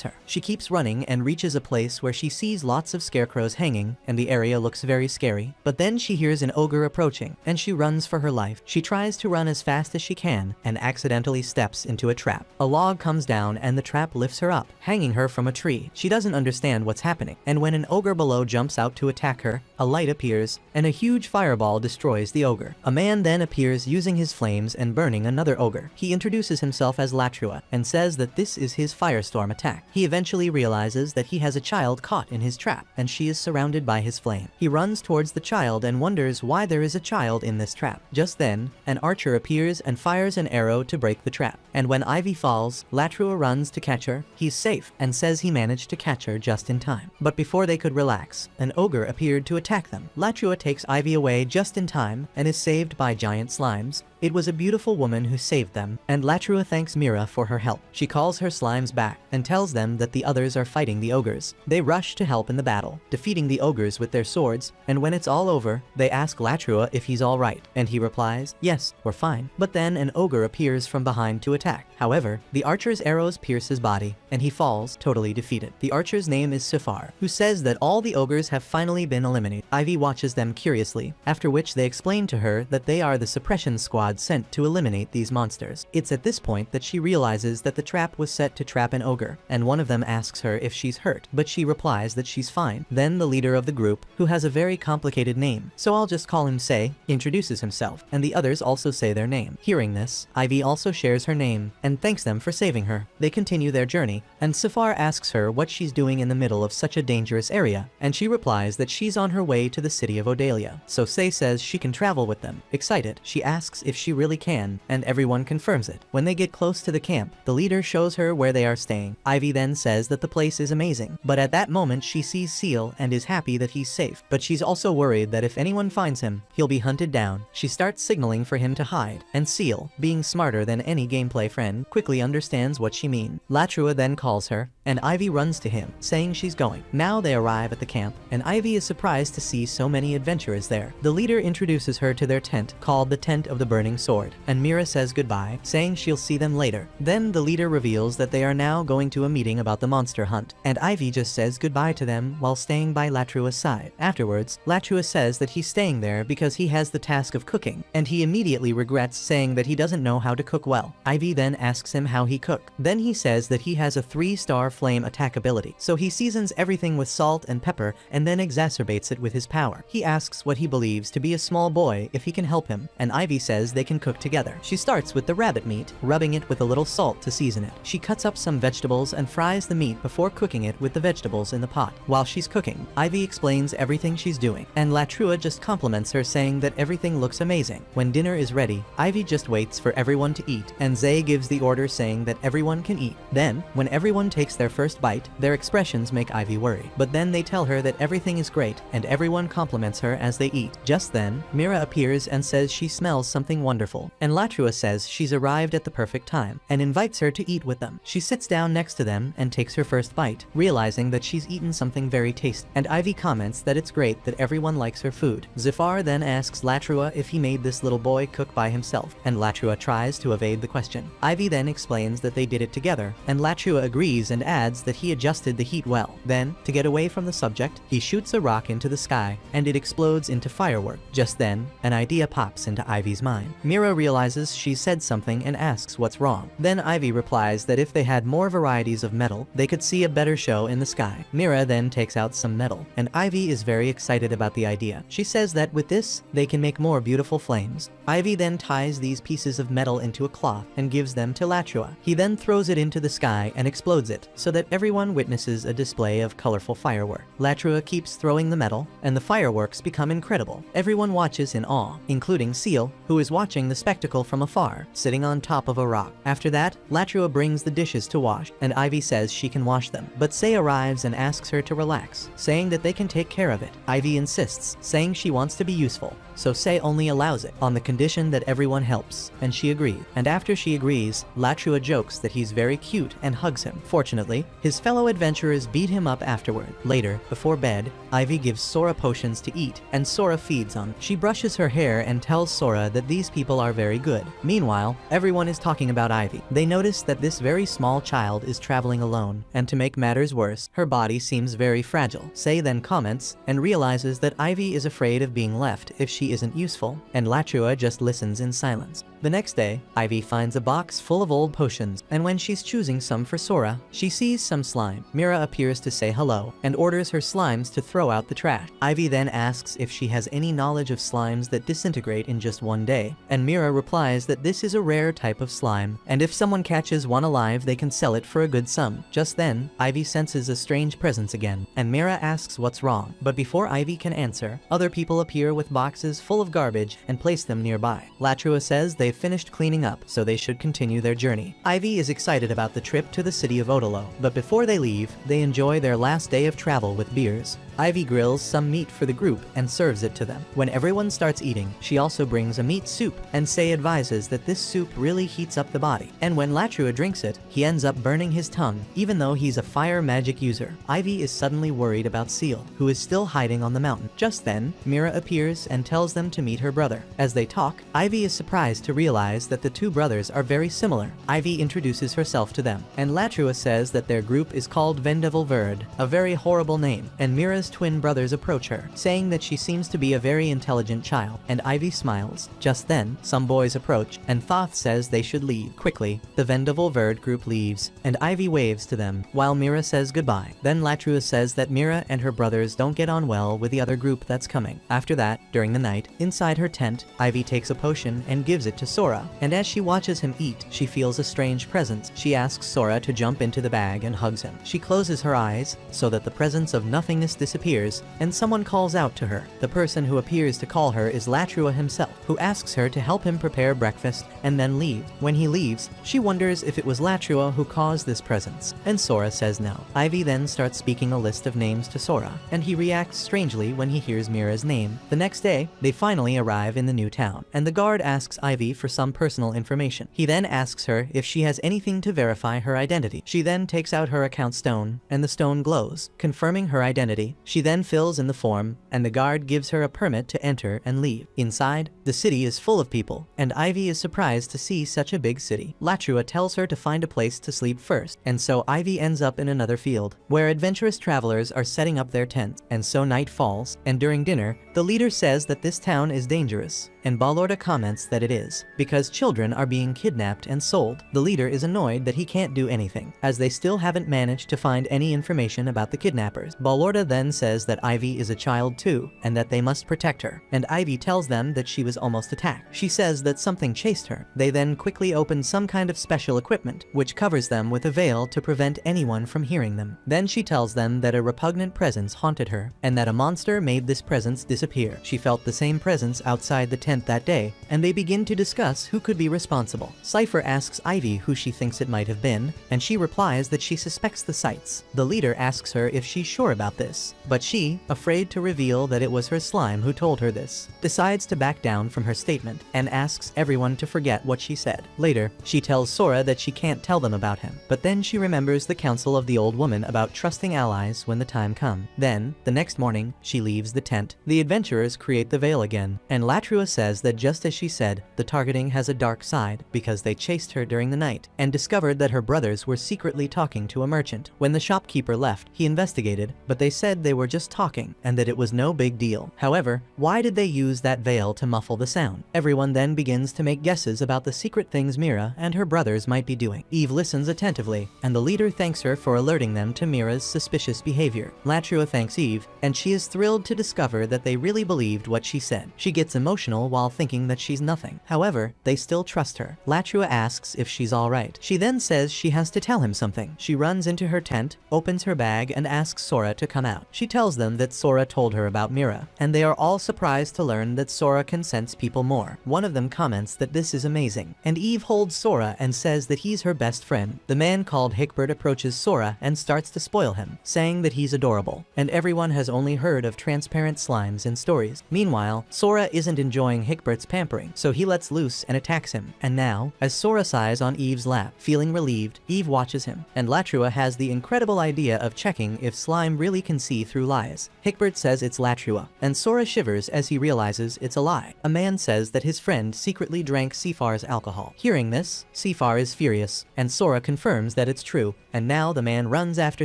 her. She keeps running and reaches a place where she sees lots of scarecrows hanging, and the area looks very scary. But then she hears an ogre approaching, and she runs for her life. She tries to run as fast as she can, and accidentally steps into a trap. A log comes down, and the trap lifts her up, hanging her from a tree. She doesn't understand what's happening, and when an ogre below jumps out to attack her, a light appears, and a huge fireball destroys the ogre. A man then appears using his flames and burning another ogre. He introduces himself as Latrua and says that this is his firestorm attack. He eventually realizes that he has a child caught in his trap, and she is surrounded by his flame. He runs towards the child and wonders why there is a child in this trap. Just then, an archer appears and fires an arrow to break the trap. And when Ivy falls, Latrua runs to catch her. He's safe and says he managed to catch her just in time. But before they could relax, an ogre appeared to attack them. Latrua takes Ivy away just in time and is saved by giant slimes. It was a beautiful woman who saved them, and Latrua thanks Mira for her help. She calls her slimes back and tells them that the others are fighting the ogres. They rush to help in the battle, defeating the ogres with their swords, and when it's all over, they ask Latrua if he's alright, and he replies, "Yes, we're fine." But then an ogre appears from behind to attack. However, the archer's arrows pierce his body, and he falls, totally defeated. The archer's name is Sifar, who says that all the ogres have finally been eliminated. Ivy watches them curiously, after which they explain to her that they are the suppression squad sent to eliminate these monsters. It's at this point that she realizes that the trap was set to trap an ogre, and one of them asks her if she's hurt, but she replies that she's fine. Then the leader of the group, who has a very complicated name, so I'll just call him Say, introduces himself, and the others also say their name. Hearing this, Ivy also shares her name, and thanks them for saving her. They continue their journey, and Safar asks her what she's doing in the middle of such a dangerous area, and she replies that she's on her way to the city of Odalia. So Say says she can travel with them. Excited, she asks if she really can, and everyone confirms it. When they get close to the camp, the leader shows her where they are staying. Ivy then says that the place is amazing, but at that moment she sees Seal and is happy that he's safe, but she's also worried that if anyone finds him, he'll be hunted down. She starts signaling for him to hide, and Seal, being smarter than any gameplay friend, quickly understands what she means. Latrua then calls her, and Ivy runs to him, saying she's going. Now they arrive at the camp, and Ivy is surprised to see so many adventurers there. The leader introduces her to their tent, called the Tent of the Burning Sword, and Mira says goodbye, saying she'll see them later. Then the leader reveals that they are now going to a meeting about the monster hunt, and Ivy just says goodbye to them while staying by Latrua's side. Afterwards, Latrua says that he's staying there because he has the task of cooking, and he immediately regrets saying that he doesn't know how to cook well. Ivy then asks him how he cook. Then he says that he has a 3-star flame attack ability, so he seasons everything with salt and pepper and then exacerbates it with his power. He asks what he believes to be a small boy if he can help him, and Ivy says they can cook together. She starts with the rabbit meat, rubbing it with a little salt to season it. She cuts up some vegetables and fries the meat before cooking it with the vegetables in the pot. While she's cooking, Ivy explains everything she's doing, and Latrua just compliments her, saying that everything looks amazing. When dinner is ready, Ivy just waits for everyone to eat, and Zay gives the order saying that everyone can eat. Then, when everyone takes their first bite, their expressions make Ivy worry. But then they tell her that everything is great, and everyone compliments her as they eat. Just then, Mira appears and says she smells something wonderful, and Latrua says she's arrived at the perfect time, and invites her to eat with them. She sits down next to them and takes her first bite, realizing that she's eaten something very tasty, and Ivy comments that it's great that everyone likes her food. Zafar then asks Latrua if he made this little boy cook by himself, and Latrua tries to evade the question. Ivy then explains that they did it together, and Latrua agrees and adds that he adjusted the heat well. Then, to get away from the subject, he shoots a rock into the sky, and it explodes into firework. Just then, an idea pops into Ivy's mind. Mira realizes she said something and asks what's wrong. Then Ivy replies that if they had more varieties of metal, they could see a better show in the sky. Mira then takes out some metal, and Ivy is very excited about the idea. She says that with this, they can make more beautiful flames. Ivy then ties these pieces of metal into a cloth and gives them to Latrua. He then throws it into the sky and explodes it, so that everyone witnesses a display of colorful firework. Latrua keeps throwing the metal, and the fireworks become incredible. Everyone watches in awe, including Seal, who is watching watching the spectacle from afar, sitting on top of a rock. After that, Latrua brings the dishes to wash, and Ivy says she can wash them. But Say arrives and asks her to relax, saying that they can take care of it. Ivy insists, saying she wants to be useful, so Say only allows it, on the condition that everyone helps, and she agrees. And after she agrees, Latrua jokes that he's very cute and hugs him. Fortunately, his fellow adventurers beat him up afterward. Later, before bed, Ivy gives Sora potions to eat, and Sora feeds on. She brushes her hair and tells Sora that these people are very good. Meanwhile, everyone is talking about Ivy. They notice that this very small child is traveling alone, and to make matters worse, her body seems very fragile. Say then comments, and realizes that Ivy is afraid of being left if she isn't useful, and Latrua just listens in silence. The next day, Ivy finds a box full of old potions, and when she's choosing some for Sora, she sees some slime. Mira appears to say hello, and orders her slimes to throw out the trash. Ivy then asks if she has any knowledge of slimes that disintegrate in just one day, and Mira replies that this is a rare type of slime, and if someone catches one alive they can sell it for a good sum. Just then, Ivy senses a strange presence again, and Mira asks what's wrong, but before Ivy can answer, other people appear with boxes full of garbage and place them nearby. Latrua says they've finished cleaning up, so they should continue their journey. Ivy is excited about the trip to the city of Odolo, but before they leave, they enjoy their last day of travel with beers. Ivy grills some meat for the group and serves it to them. When everyone starts eating, she also brings a meat soup, and Say advises that this soup really heats up the body. And when Latrua drinks it, he ends up burning his tongue, even though he's a fire magic user. Ivy is suddenly worried about Seal, who is still hiding on the mountain. Just then, Mira appears and tells them to meet her brother. As they talk, Ivy is surprised to realize that the two brothers are very similar. Ivy introduces herself to them, and Latrua says that their group is called Vendevil Verd, a very horrible name, and Mira's twin brothers approach her, saying that she seems to be a very intelligent child, and Ivy smiles. Just then, some boys approach, and Thoth says they should leave. Quickly, the Vendevil Verd group leaves, and Ivy waves to them, while Mira says goodbye. Then Latrua says that Mira and her brothers don't get on well with the other group that's coming. After that, during the night, inside her tent, Ivy takes a potion and gives it to Sora, and as she watches him eat, she feels a strange presence. She asks Sora to jump into the bag and hugs him. She closes her eyes, so that the presence of nothingness disappears, and someone calls out to her. The person who appears to call her is Latrua himself, who asks her to help him prepare breakfast and then leave. When he leaves, she wonders if it was Latrua who caused this presence, and Sora says no. Ivy then starts speaking a list of names to Sora, and he reacts strangely when he hears Mira's name. The next day, they finally arrive in the new town, and the guard asks Ivy for some personal information. He then asks her if she has anything to verify her identity. She then takes out her account stone, and the stone glows, confirming her identity. She then fills in the form, and the guard gives her a permit to enter and leave. Inside, the city is full of people, and Ivy is surprised to see such a big city. Latrua tells her to find a place to sleep first, and so Ivy ends up in another field, where adventurous travelers are setting up their tents, and so night falls, and during dinner, the leader says that this town is dangerous, and Balorda comments that it is, because children are being kidnapped and sold. The leader is annoyed that he can't do anything, as they still haven't managed to find any information about the kidnappers. Balorda then says that Ivy is a child too, and that they must protect her, and Ivy tells them that she was almost attacked. She says that something chased her. They then quickly open some kind of special equipment, which covers them with a veil to prevent anyone from hearing them. Then she tells them that a repugnant presence haunted her, and that a monster made this presence disappear. She felt the same presence outside the tent that day, and they begin to discuss who could be responsible. Cypher asks Ivy who she thinks it might have been, and she replies that she suspects the sites. The leader asks her if she's sure about this, but she, afraid to reveal that it was her slime who told her this, decides to back down from her statement and asks everyone to forget what she said. Later, she tells Sora that she can't tell them about him, but then she remembers the counsel of the old woman about trusting allies when the time comes. Then, the next morning, she leaves the tent. The adventurers create the veil again, and Latrua says that just as she said, the targeting has a dark side, because they chased her during the night, and discovered that her brothers were secretly talking to a merchant. When the shopkeeper left, he investigated, but they said they were just talking, and that it was no big deal. However, why did they use that veil to muffle the sound? Everyone then begins to make guesses about the secret things Mira and her brothers might be doing. Eve listens attentively, and the leader thanks her for alerting them to Mira's suspicious behavior. Latrua thanks Eve, and she is thrilled to discover that they really believed what she said. She gets emotional while thinking that she's nothing. However, they still trust her. Latrua asks if she's alright. She then says she has to tell him something. She runs into her tent, opens her bag, and asks Sora to come out. She She tells them that Sora told her about Mira, and they are all surprised to learn that Sora can sense people more. One of them comments that this is amazing, and Eve holds Sora and says that he's her best friend. The man called Hickbert approaches Sora and starts to spoil him, saying that he's adorable, and everyone has only heard of transparent slimes in stories. Meanwhile, Sora isn't enjoying Hickbert's pampering, so he lets loose and attacks him. And now, as Sora sighs on Eve's lap, feeling relieved, Eve watches him, and Latrua has the incredible idea of checking if slime really can see through lies. Hickbert says it's Latrua, and Sora shivers as he realizes it's a lie. A man says that his friend secretly drank Sefar's alcohol. Hearing this, Sefar is furious, and Sora confirms that it's true, and now the man runs after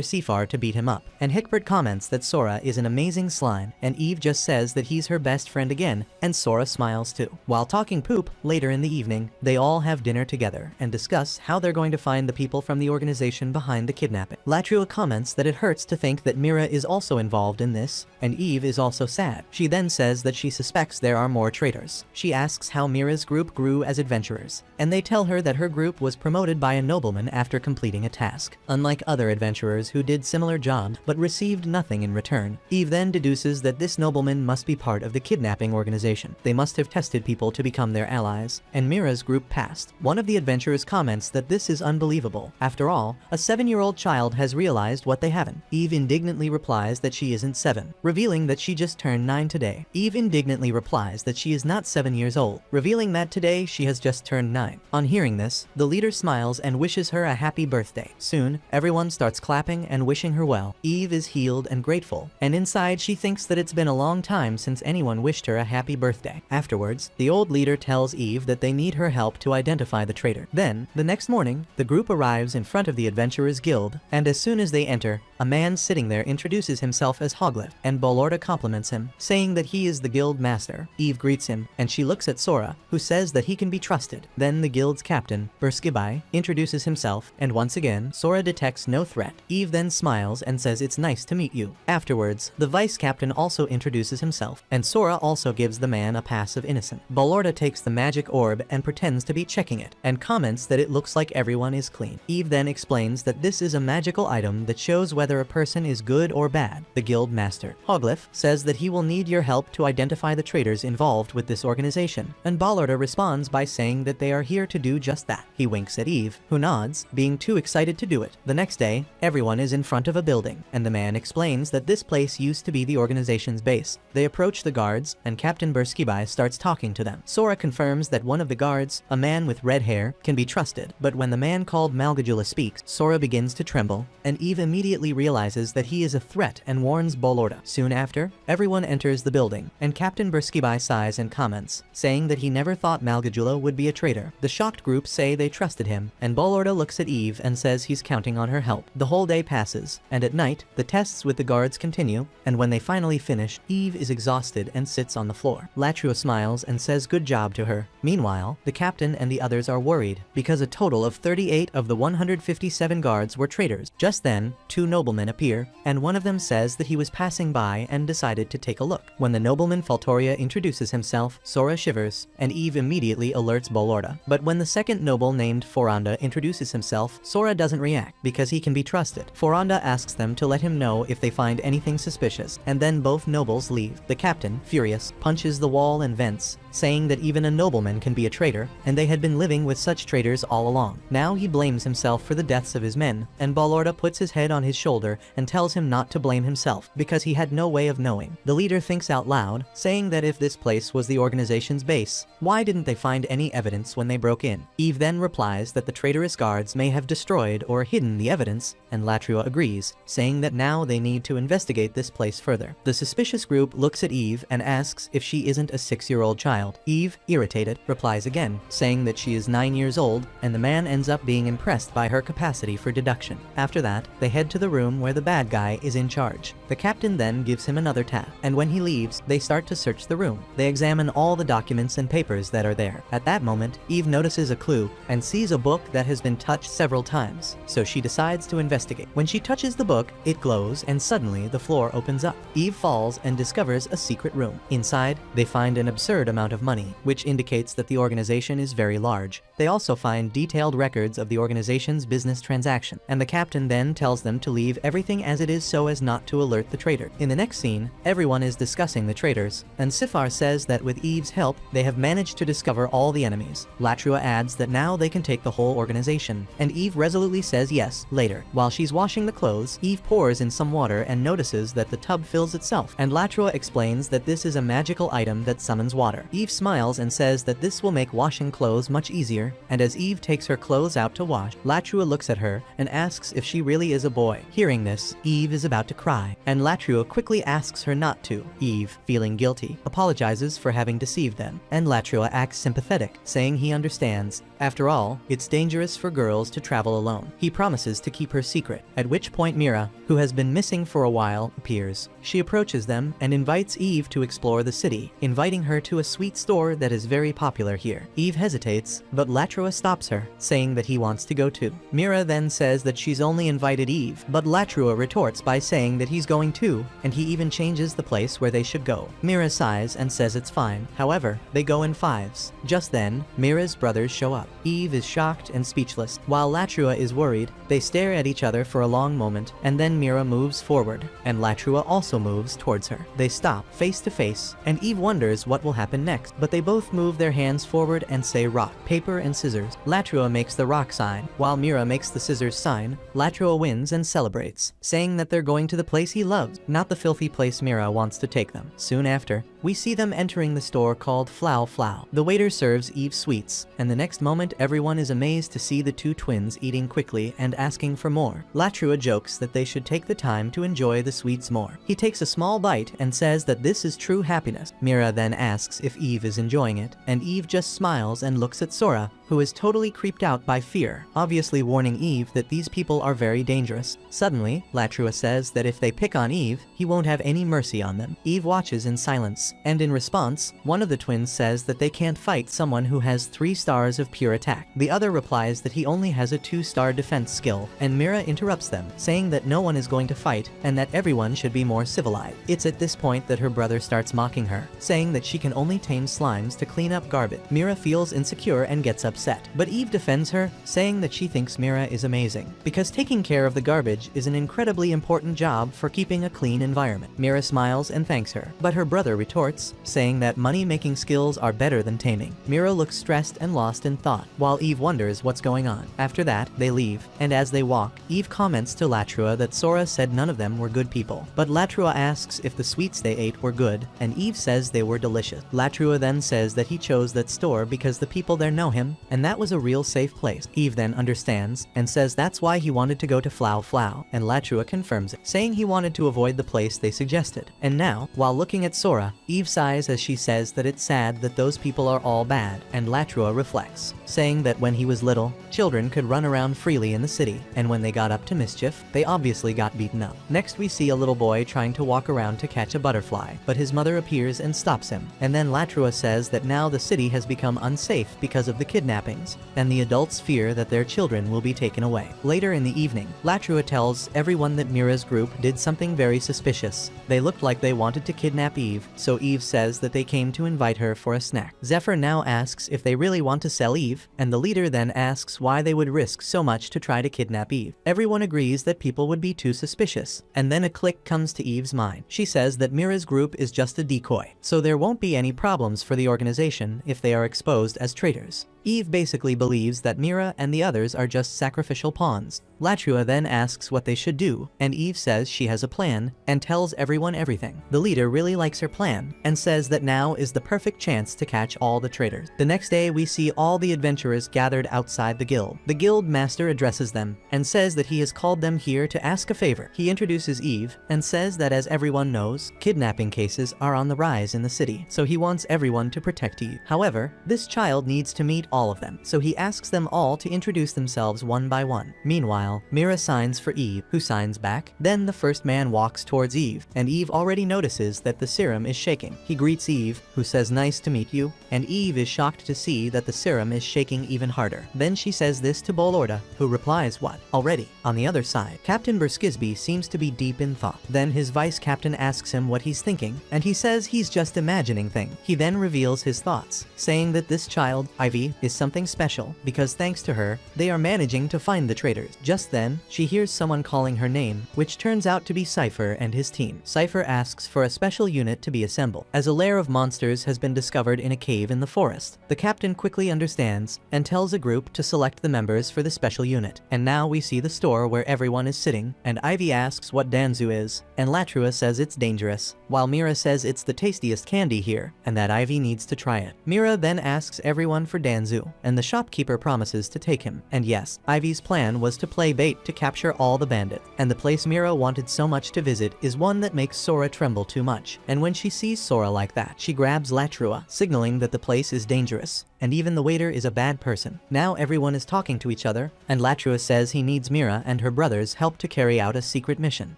Sefar to beat him up. And Hickbert comments that Sora is an amazing slime, and Eve just says that he's her best friend again, and Sora smiles too. While talking poop, later in the evening, they all have dinner together and discuss how they're going to find the people from the organization behind the kidnapping. Latrua comments that it hurts to think that Mira is also involved in this, and Eve is also sad. She then says that she suspects there are more traitors. She asks how Mira's group grew as adventurers, and they tell her that her group was promoted by a nobleman after completing a task, unlike other adventurers who did similar jobs but received nothing in return. Eve then deduces that this nobleman must be part of the kidnapping organization. They must have tested people to become their allies, and Mira's group passed. One of the adventurers comments that this is unbelievable. After all, a 7-year-old child has realized what they haven't. Eve indignantly replies that she isn't 7, revealing that she just turned 9 today. Eve indignantly replies that she is not 7 years old, revealing that today she has just turned 9. On hearing this, the leader smiles and wishes her a happy birthday. Soon, everyone starts clapping and wishing her well. Eve is healed and grateful, and inside she thinks that it's been a long time since anyone wished her a happy birthday. Afterwards, the old leader tells Eve that they need her help to identify the traitor. Then, the next morning, the group arrives in front of the Adventurers Guild, and as soon as they enter, a man sitting there introduces himself as Hoglif, and Bolorda compliments him, saying that he is the guild master. Eve greets him, and she looks at Sora, who says that he can be trusted. Then the guild's captain, Burskibai, introduces himself, and once again, Sora detects no threat. Eve then smiles and says it's nice to meet you. Afterwards, the vice captain also introduces himself, and Sora also gives the man a pass of innocent. Bolorda takes the magic orb and pretends to be checking it, and comments that it looks like everyone is clean. Eve then explains that this is a magical item that shows whether a person is good or bad. The guild master, Hoglif, says that he will need your help to identify the traitors involved with this organization, and Bolorda responds by saying that they are here to do just that. He winks at Eve, who nods, being too excited to do it. The next day, everyone is in front of a building, and the man explains that this place used to be the organization's base. They approach the guards, and Captain Burskibai starts talking to them. Sora confirms that one of the guards, a man with red hair, can be trusted, but when the man called Malgajula speaks, Sora begins to tremble, and Eve immediately realizes that he is a threat and warns Bolorda. Soon after, everyone enters the building, and Captain Burskibai sighs and comments, saying that he never thought Malgajula would be a traitor. The shocked group say they trusted him, and Bolorda looks at Eve and says he's counting on her help. The whole day passes, and at night, the tests with the guards continue, and when they finally finish, Eve is exhausted and sits on the floor. Latrua smiles and says good job to her. Meanwhile, the captain and the others are worried, because a total of 38 of the 157 guards were traitors. Just then, 2 noblemen appear, and one of them says that he was passing by and decided to take a look. When the nobleman Faltoria introduces himself, Sora shivers, and Eve immediately alerts Bolorda. But when the second noble named Foranda introduces himself, Sora doesn't react, because he can be trusted. Foranda asks them to let him know if they find anything suspicious, and then both nobles leave. The captain, furious, punches the wall and vents, saying that even a nobleman can be a traitor, and they had been living with such traitors all along. Now he blames himself for the deaths of his men, and Bolorda puts his head on his shoulder and tells him not to blame himself, because he had no way of knowing. The leader thinks out loud, saying that if this place was the organization's base, why didn't they find any evidence when they broke in? Eve then replies that the traitorous guards may have destroyed or hidden the evidence, and Latrua agrees, saying that now they need to investigate this place further. The suspicious group looks at Eve and asks if she isn't a 6-year-old child. Eve, irritated, replies again, saying that she is 9 years old, and the man ends up being impressed by her capacity for deduction. After that, they head to the room where the bad guy is in charge. The captain then gives him another task, and when he leaves, they start to search the room. They examine all the documents and papers that are there. At that moment, Eve notices a clue and sees a book that has been touched several times, so she decides to investigate. When she touches the book, it glows, and suddenly the floor opens up. Eve falls and discovers a secret room. Inside, they find an absurd amount amount of money, which indicates that the organization is very large. They also find detailed records of the organization's business transaction, and the captain then tells them to leave everything as it is so as not to alert the traitor. In the next scene, everyone is discussing the traitors, and Sifar says that with Eve's help, they have managed to discover all the enemies. Latrua adds that now they can take the whole organization, and Eve resolutely says yes. Later, while she's washing the clothes, Eve pours in some water and notices that the tub fills itself, and Latrua explains that this is a magical item that summons water. Eve smiles and says that this will make washing clothes much easier, and as Eve takes her clothes out to wash, Latrua looks at her and asks if she really is a boy. Hearing this, Eve is about to cry, and Latrua quickly asks her not to. Eve, feeling guilty, apologizes for having deceived them, and Latrua acts sympathetic, saying he understands. After all, it's dangerous for girls to travel alone. He promises to keep her secret, at which point Mira, who has been missing for a while, appears. She approaches them and invites Eve to explore the city, inviting her to a sweet store that is very popular here. Eve hesitates, but Latrua stops her, saying that he wants to go too. Mira then says that she's only invited Eve, but Latrua retorts by saying that he's going too, and he even changes the place where they should go. Mira sighs and says it's fine. However, they go in fives. Just then, Mira's brothers show up. Eve is shocked and speechless. While Latrua is worried, they stare at each other for a long moment, and then Mira moves forward, and Latrua also moves towards her. They stop, face to face, and Eve wonders what will happen next, but they both move their hands forward and say rock, paper, and scissors. Latrua makes the rock sign, while Mira makes the scissors sign. Latrua wins and celebrates, saying that they're going to the place he loves, not the filthy place Mira wants to take them. Soon after, we see them entering the store called Flow Flow. The waiter serves Eve sweets, and the next moment everyone is amazed to see the two twins eating quickly and asking for more. Latrua jokes that they should take the time to enjoy the sweets more. He takes a small bite and says that this is true happiness. Mira then asks if Eve is enjoying it, and Eve just smiles and looks at Sora, who is totally creeped out by fear, obviously warning Eve that these people are very dangerous. Suddenly, Latrua says that if they pick on Eve, he won't have any mercy on them. Eve watches in silence, and in response, one of the twins says that they can't fight someone who has 3 stars of pure attack. The other replies that he only has a 2-star defense skill, and Mira interrupts them, saying that no one is going to fight, and that everyone should be more civilized. It's at this point that her brother starts mocking her, saying that she can only tame slimes to clean up garbage. Mira feels insecure and gets upset, but Eve defends her, saying that she thinks Mira is amazing, because taking care of the garbage is an incredibly important job for keeping a clean environment. Mira smiles and thanks her, but her brother retorts, saying that money-making skills are better than taming. Mira looks stressed and lost in thought, while Eve wonders what's going on. After that, they leave, and as they walk, Eve comments to Latrua that Sora said none of them were good people, but Latrua asks if the sweets they ate were good, and Eve says they were delicious. Latrua then says that he chose that store because the people there know him, and that was a real safe place. Eve then understands, and says that's why he wanted to go to Flow Flow, and Latrua confirms it, saying he wanted to avoid the place they suggested. And now, while looking at Sora, Eve sighs as she says that it's sad that those people are all bad, and Latrua reflects, saying that when he was little, children could run around freely in the city, and when they got up to mischief, they obviously got beaten up. Next we see a little boy trying to walk around to catch a butterfly, but his mother appears and stops him, and then Latrua says that now the city has become unsafe because of the kidnappings, and the adults fear that their children will be taken away. Later in the evening, Latrua tells everyone that Mira's group did something very suspicious. They looked like they wanted to kidnap Eve, so Eve says that they came to invite her for a snack. Zephyr now asks if they really want to sell Eve, and the leader then asks why they would risk so much to try to kidnap Eve. Everyone agrees that people would be too suspicious, and then a click comes to Eve's mind. She says that Mira's group is just a decoy, so there won't be any problems for the organization if they are exposed as traitors. Eve basically believes that Mira and the others are just sacrificial pawns. Latrua then asks what they should do, and Eve says she has a plan and tells everyone everything. The leader really likes her plan and says that now is the perfect chance to catch all the traitors. The next day we see all the adventurers gathered outside the guild. The guild master addresses them and says that he has called them here to ask a favor. He introduces Eve and says that as everyone knows, kidnapping cases are on the rise in the city, so he wants everyone to protect Eve. However, this child needs to meet all of of them, so he asks them all to introduce themselves one by one. Meanwhile, Mira signs for Eve, who signs back. Then the first man walks towards Eve, and Eve already notices that the serum is shaking. He greets Eve, who says nice to meet you, and Eve is shocked to see that the serum is shaking even harder. Then she says this to Bolorda, who replies, what? Already? On the other side, Captain Berskisby seems to be deep in thought. Then his vice captain asks him what he's thinking, and he says he's just imagining things. He then reveals his thoughts, saying that this child, Ivy, is something special because thanks to her, they are managing to find the traitors. Just then, she hears someone calling her name, which turns out to be Cypher and his team. Cypher asks for a special unit to be assembled, as a lair of monsters has been discovered in a cave in the forest. The captain quickly understands and tells a group to select the members for the special unit. And now we see the store where everyone is sitting, and Ivy asks what Danzu is, and Latrua says it's dangerous, while Mira says it's the tastiest candy here, and that Ivy needs to try it. Mira then asks everyone for Danzu, and the shopkeeper promises to take him. And yes, Ivy's plan was to play bait to capture all the bandits, and the place Mira wanted so much to visit is one that makes Sora tremble too much. And when she sees Sora like that, she grabs Latrua, signaling that the place is dangerous, and even the waiter is a bad person. Now everyone is talking to each other, and Latrua says he needs Mira and her brothers' help to carry out a secret mission.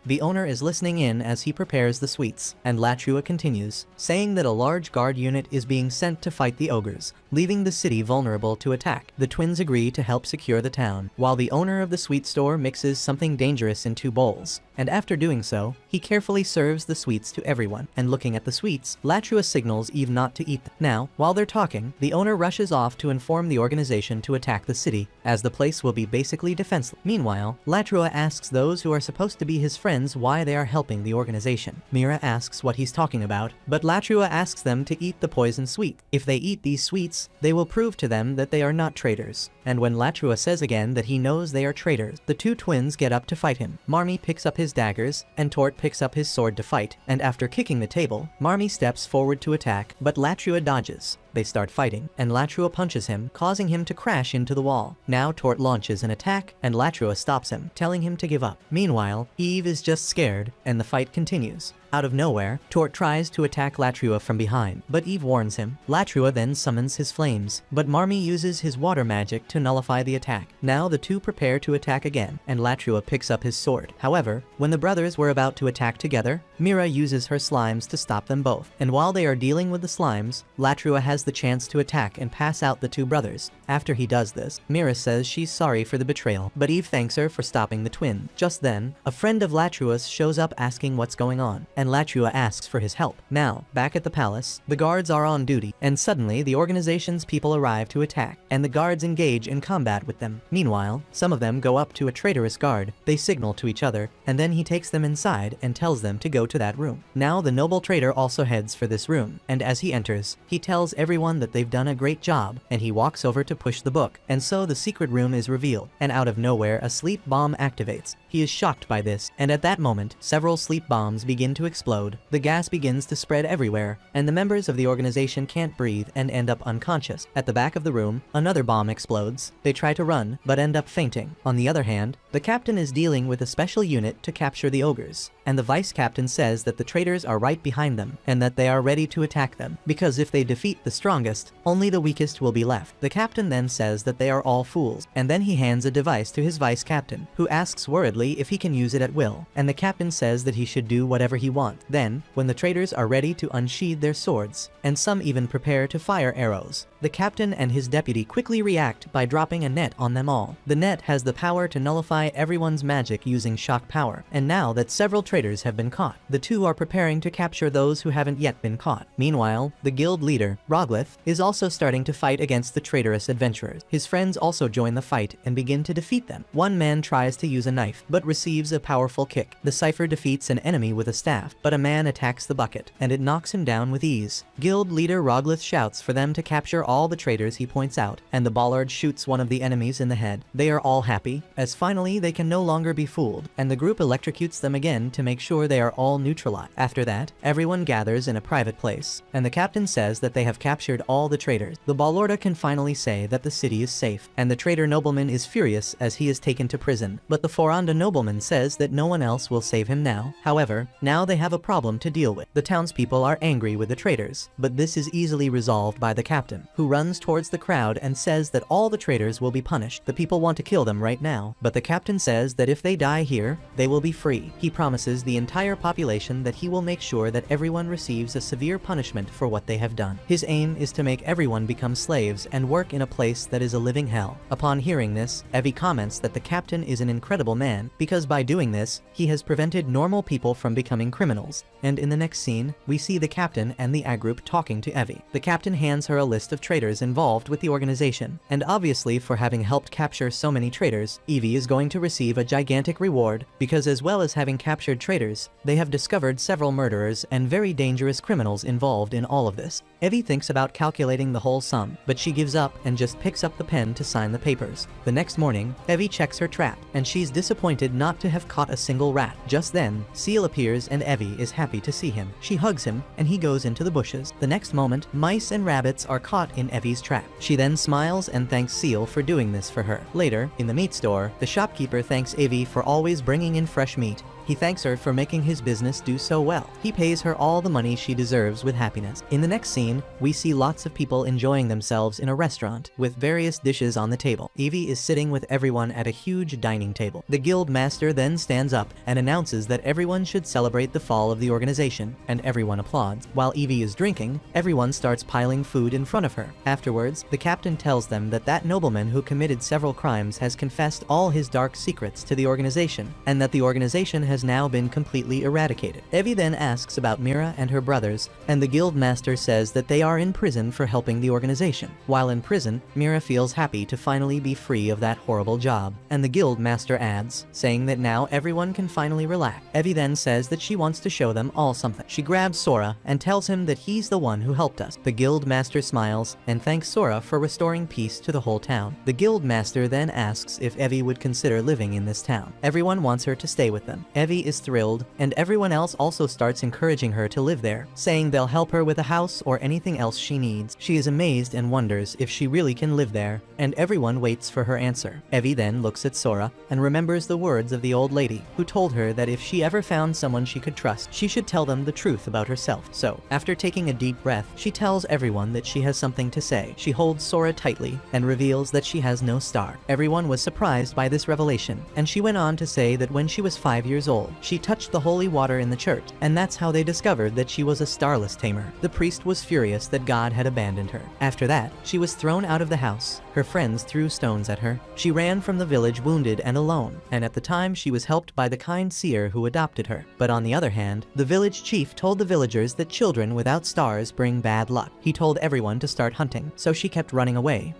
The owner is listening in as he prepares the sweets, and Latrua continues, saying that a large guard unit is being sent to fight the ogres, leaving the city vulnerable to attack. The twins agree to help secure the town, while the owner of the sweet store mixes something dangerous in 2 bowls, and after doing so, he carefully serves the sweets to everyone. And looking at the sweets, Latrua signals Eve not to eat them. Now, while they're talking, the owner rushes off to inform the organization to attack the city, as the place will be basically defenseless. Meanwhile, Latrua asks those who are supposed to be his friends why they are helping the organization. Mira asks what he's talking about, but Latrua asks them to eat the poison sweet. If they eat these sweets, they will prove to them that they are not traitors. And when Latrua says again that he knows they are traitors, the 2 twins get up to fight him. Marmee picks up his daggers, and Tort picks up his sword to fight, and after kicking the table, Marmee steps forward to attack, but Latrua dodges. They start fighting, and Latrua punches him, causing him to crash into the wall. Now Tort launches an attack, and Latrua stops him, telling him to give up. Meanwhile, Eve is just scared, and the fight continues. Out of nowhere, Tort tries to attack Latrua from behind, but Eve warns him. Latrua then summons his flames, but Marmee uses his water magic to nullify the attack. Now the 2 prepare to attack again, and Latrua picks up his sword. However, when the brothers were about to attack together, Mira uses her slimes to stop them both. And while they are dealing with the slimes, Latrua has the chance to attack and pass out the 2 brothers. After he does this, Mira says she's sorry for the betrayal, but Eve thanks her for stopping the twin. Just then, a friend of Latrua's shows up asking what's going on, and Latrua asks for his help. Now, back at the palace, the guards are on duty, and suddenly the organization's people arrive to attack, and the guards engage in combat with them. Meanwhile, some of them go up to a traitorous guard, they signal to each other, and then he takes them inside and tells them to go to that room. Now the noble traitor also heads for this room, and as he enters, he tells everyone that they've done a great job, and he walks over to push the book, and so the secret room is revealed, and out of nowhere a sleep bomb activates. He is shocked by this, and at that moment, several sleep bombs begin to explode. The gas begins to spread everywhere, and the members of the organization can't breathe and end up unconscious. At the back of the room, another bomb explodes. They try to run, but end up fainting. On the other hand, the captain is dealing with a special unit to capture the ogres, and the vice captain says that the traitors are right behind them, and that they are ready to attack them, because if they defeat the strongest, only the weakest will be left. The captain then says that they are all fools, and then he hands a device to his vice captain, who asks worriedly if he can use it at will, and the captain says that he should do whatever he wants. Then, when the traitors are ready to unsheathe their swords, and some even prepare to fire arrows, the captain and his deputy quickly react by dropping a net on them all. The net has the power to nullify everyone's magic using shock power, and now that several traitors have been caught, the 2 are preparing to capture those who haven't yet been caught. Meanwhile, the guild leader, Roglith, is also starting to fight against the traitorous adventurers. His friends also join the fight and begin to defeat them. One man tries to use a knife, but receives a powerful kick. The Cypher defeats an enemy with a staff, but a man attacks the bucket, and it knocks him down with ease. Guild leader Roglith shouts for them to capture all the traitors he points out, and the bollard shoots one of the enemies in the head. They are all happy, as finally they can no longer be fooled, and the group electrocutes them again to make sure they are all neutralized. After that, everyone gathers in a private place, and the captain says that they have captured captured all the traitors. The Balorda can finally say that the city is safe, and the traitor nobleman is furious as he is taken to prison. But the Foranda nobleman says that no one else will save him now. However, now they have a problem to deal with. The townspeople are angry with the traitors, but this is easily resolved by the captain, who runs towards the crowd and says that all the traitors will be punished. The people want to kill them right now, but the captain says that if they die here, they will be free. He promises the entire population that he will make sure that everyone receives a severe punishment for what they have done. His aim is to make everyone become slaves and work in a place that is a living hell. Upon hearing this, Evie comments that the captain is an incredible man, because by doing this, he has prevented normal people from becoming criminals. And in the next scene, we see the captain and the A group talking to Evie. The captain hands her a list of traitors involved with the organization, and obviously for having helped capture so many traitors, Evie is going to receive a gigantic reward, because as well as having captured traitors, they have discovered several murderers and very dangerous criminals involved in all of this. Evie thinks about calculating the whole sum, but she gives up and just picks up the pen to sign the papers. The next morning, Evie checks her trap, and she's disappointed not to have caught a single rat. Just then, Seal appears and Evie is happy to see him. She hugs him, and he goes into the bushes. The next moment, mice and rabbits are caught in Evie's trap. She then smiles and thanks Seal for doing this for her. Later, in the meat store, the shopkeeper thanks Evie for always bringing in fresh meat. He thanks her for making his business do so well. He pays her all the money she deserves with happiness. In the next scene, we see lots of people enjoying themselves in a restaurant with various dishes on the table. Evie is sitting with everyone at a huge dining table. The guild master then stands up and announces that everyone should celebrate the fall of the organization, and everyone applauds. While Evie is drinking, everyone starts piling food in front of her. Afterwards, the captain tells them that that nobleman who committed several crimes has confessed all his dark secrets to the organization, and that the organization has now been completely eradicated. Evie then asks about Mira and her brothers, and the guild master says that they are in prison for helping the organization. While in prison, Mira feels happy to finally be free of that horrible job, and the guild master adds, saying that now everyone can finally relax. Evie then says that she wants to show them all something. She grabs Sora and tells him that he's the one who helped us. The guild master smiles and thanks Sora for restoring peace to the whole town. The guild master then asks if Evie would consider living in this town. Everyone wants her to stay with them. Evie is thrilled, and everyone else also starts encouraging her to live there, saying they'll help her with a house or anything else she needs. She is amazed and wonders if she really can live there, and everyone waits for her answer. Evie then looks at Sora and remembers the words of the old lady, who told her that if she ever found someone she could trust, she should tell them the truth about herself. So, after taking a deep breath, she tells everyone that she has something to say. She holds Sora tightly and reveals that she has no star. Everyone was surprised by this revelation, and she went on to say that when she was 5 years old, she touched the holy water in the church, and that's how they discovered that she was a starless tamer. The priest was furious that God had abandoned her. After that, she was thrown out of the house. Her friends threw stones at her. She ran from the village wounded and alone, and at the time she was helped by the kind seer who adopted her. But on the other hand, the village chief told the villagers that children without stars bring bad luck. He told everyone to start hunting, so she kept running away,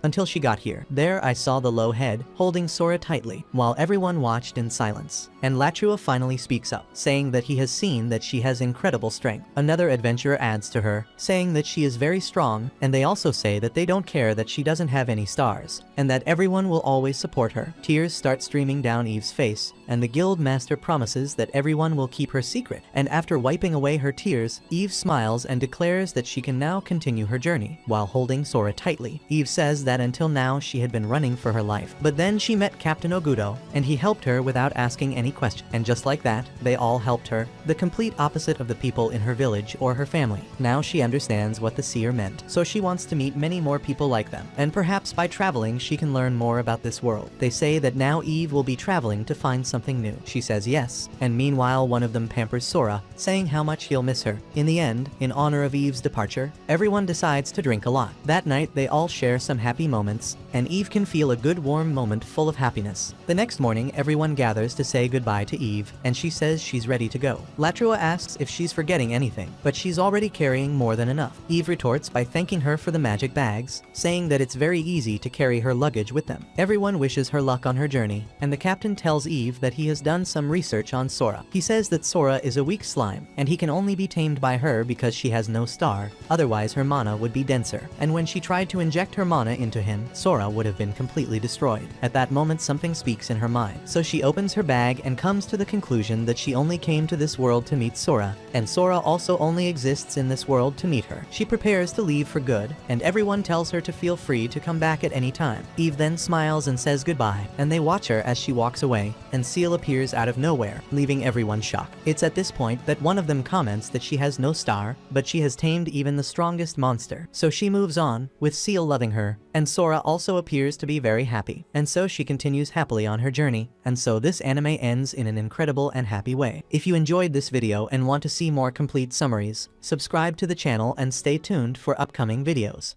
until she got here. There I saw the low head, holding Sora tightly, while everyone watched in silence. And Latrua finally speaks up, saying that he has seen that she has incredible strength. Another adventurer adds to her, saying that she is very strong, and they also say that they don't care that she doesn't have any stars, and that everyone will always support her. Tears start streaming down Eve's face, and the guild master promises that everyone will keep her secret. And after wiping away her tears, Eve smiles and declares that she can now continue her journey, while holding Sora tightly. Eve says that until now she had been running for her life, but then she met Captain Ogudo, and he helped her without asking any question. And just like that, they all helped her, the complete opposite of the people in her village or her family. Now she understands what the seer meant, so she wants to meet many more people like them, and perhaps by traveling she can learn more about this world. They say that now Eve will be traveling to find something new. She says yes, and meanwhile one of them pampers Sora, saying how much he'll miss her. In the end, in honor of Eve's departure, everyone decides to drink a lot. That night they all share some happy moments, and Eve can feel a good warm moment full of happiness. The next morning everyone gathers to say goodbye to Eve, and she says she's ready to go. Latrua asks if she's forgetting anything, but she's already carrying more than enough. Eve retorts by thanking her for the magic bags, saying that it's very easy to carry her luggage with them. Everyone wishes her luck on her journey, and the captain tells Eve that he has done some research on Sora. He says that Sora is a weak slime, and he can only be tamed by her because she has no star, otherwise her mana would be denser, and when she tried to inject her mana into him, Sora would have been completely destroyed. At that moment something speaks in her mind, so she opens opens her bag and comes to the conclusion that she only came to this world to meet Sora, and Sora also only exists in this world to meet her. She prepares to leave for good, and everyone tells her to feel free to come back at any time. Eve then smiles and says goodbye, and they watch her as she walks away, and Seal appears out of nowhere, leaving everyone shocked. It's at this point that one of them comments that she has no star, but she has tamed even the strongest monster. So she moves on, with Seal loving her, and Sora also appears to be very happy. And so she continues happily on her journey, and so this anime ends in an incredible and happy way. If you enjoyed this video and want to see more complete summaries, subscribe to the channel and stay tuned for upcoming videos.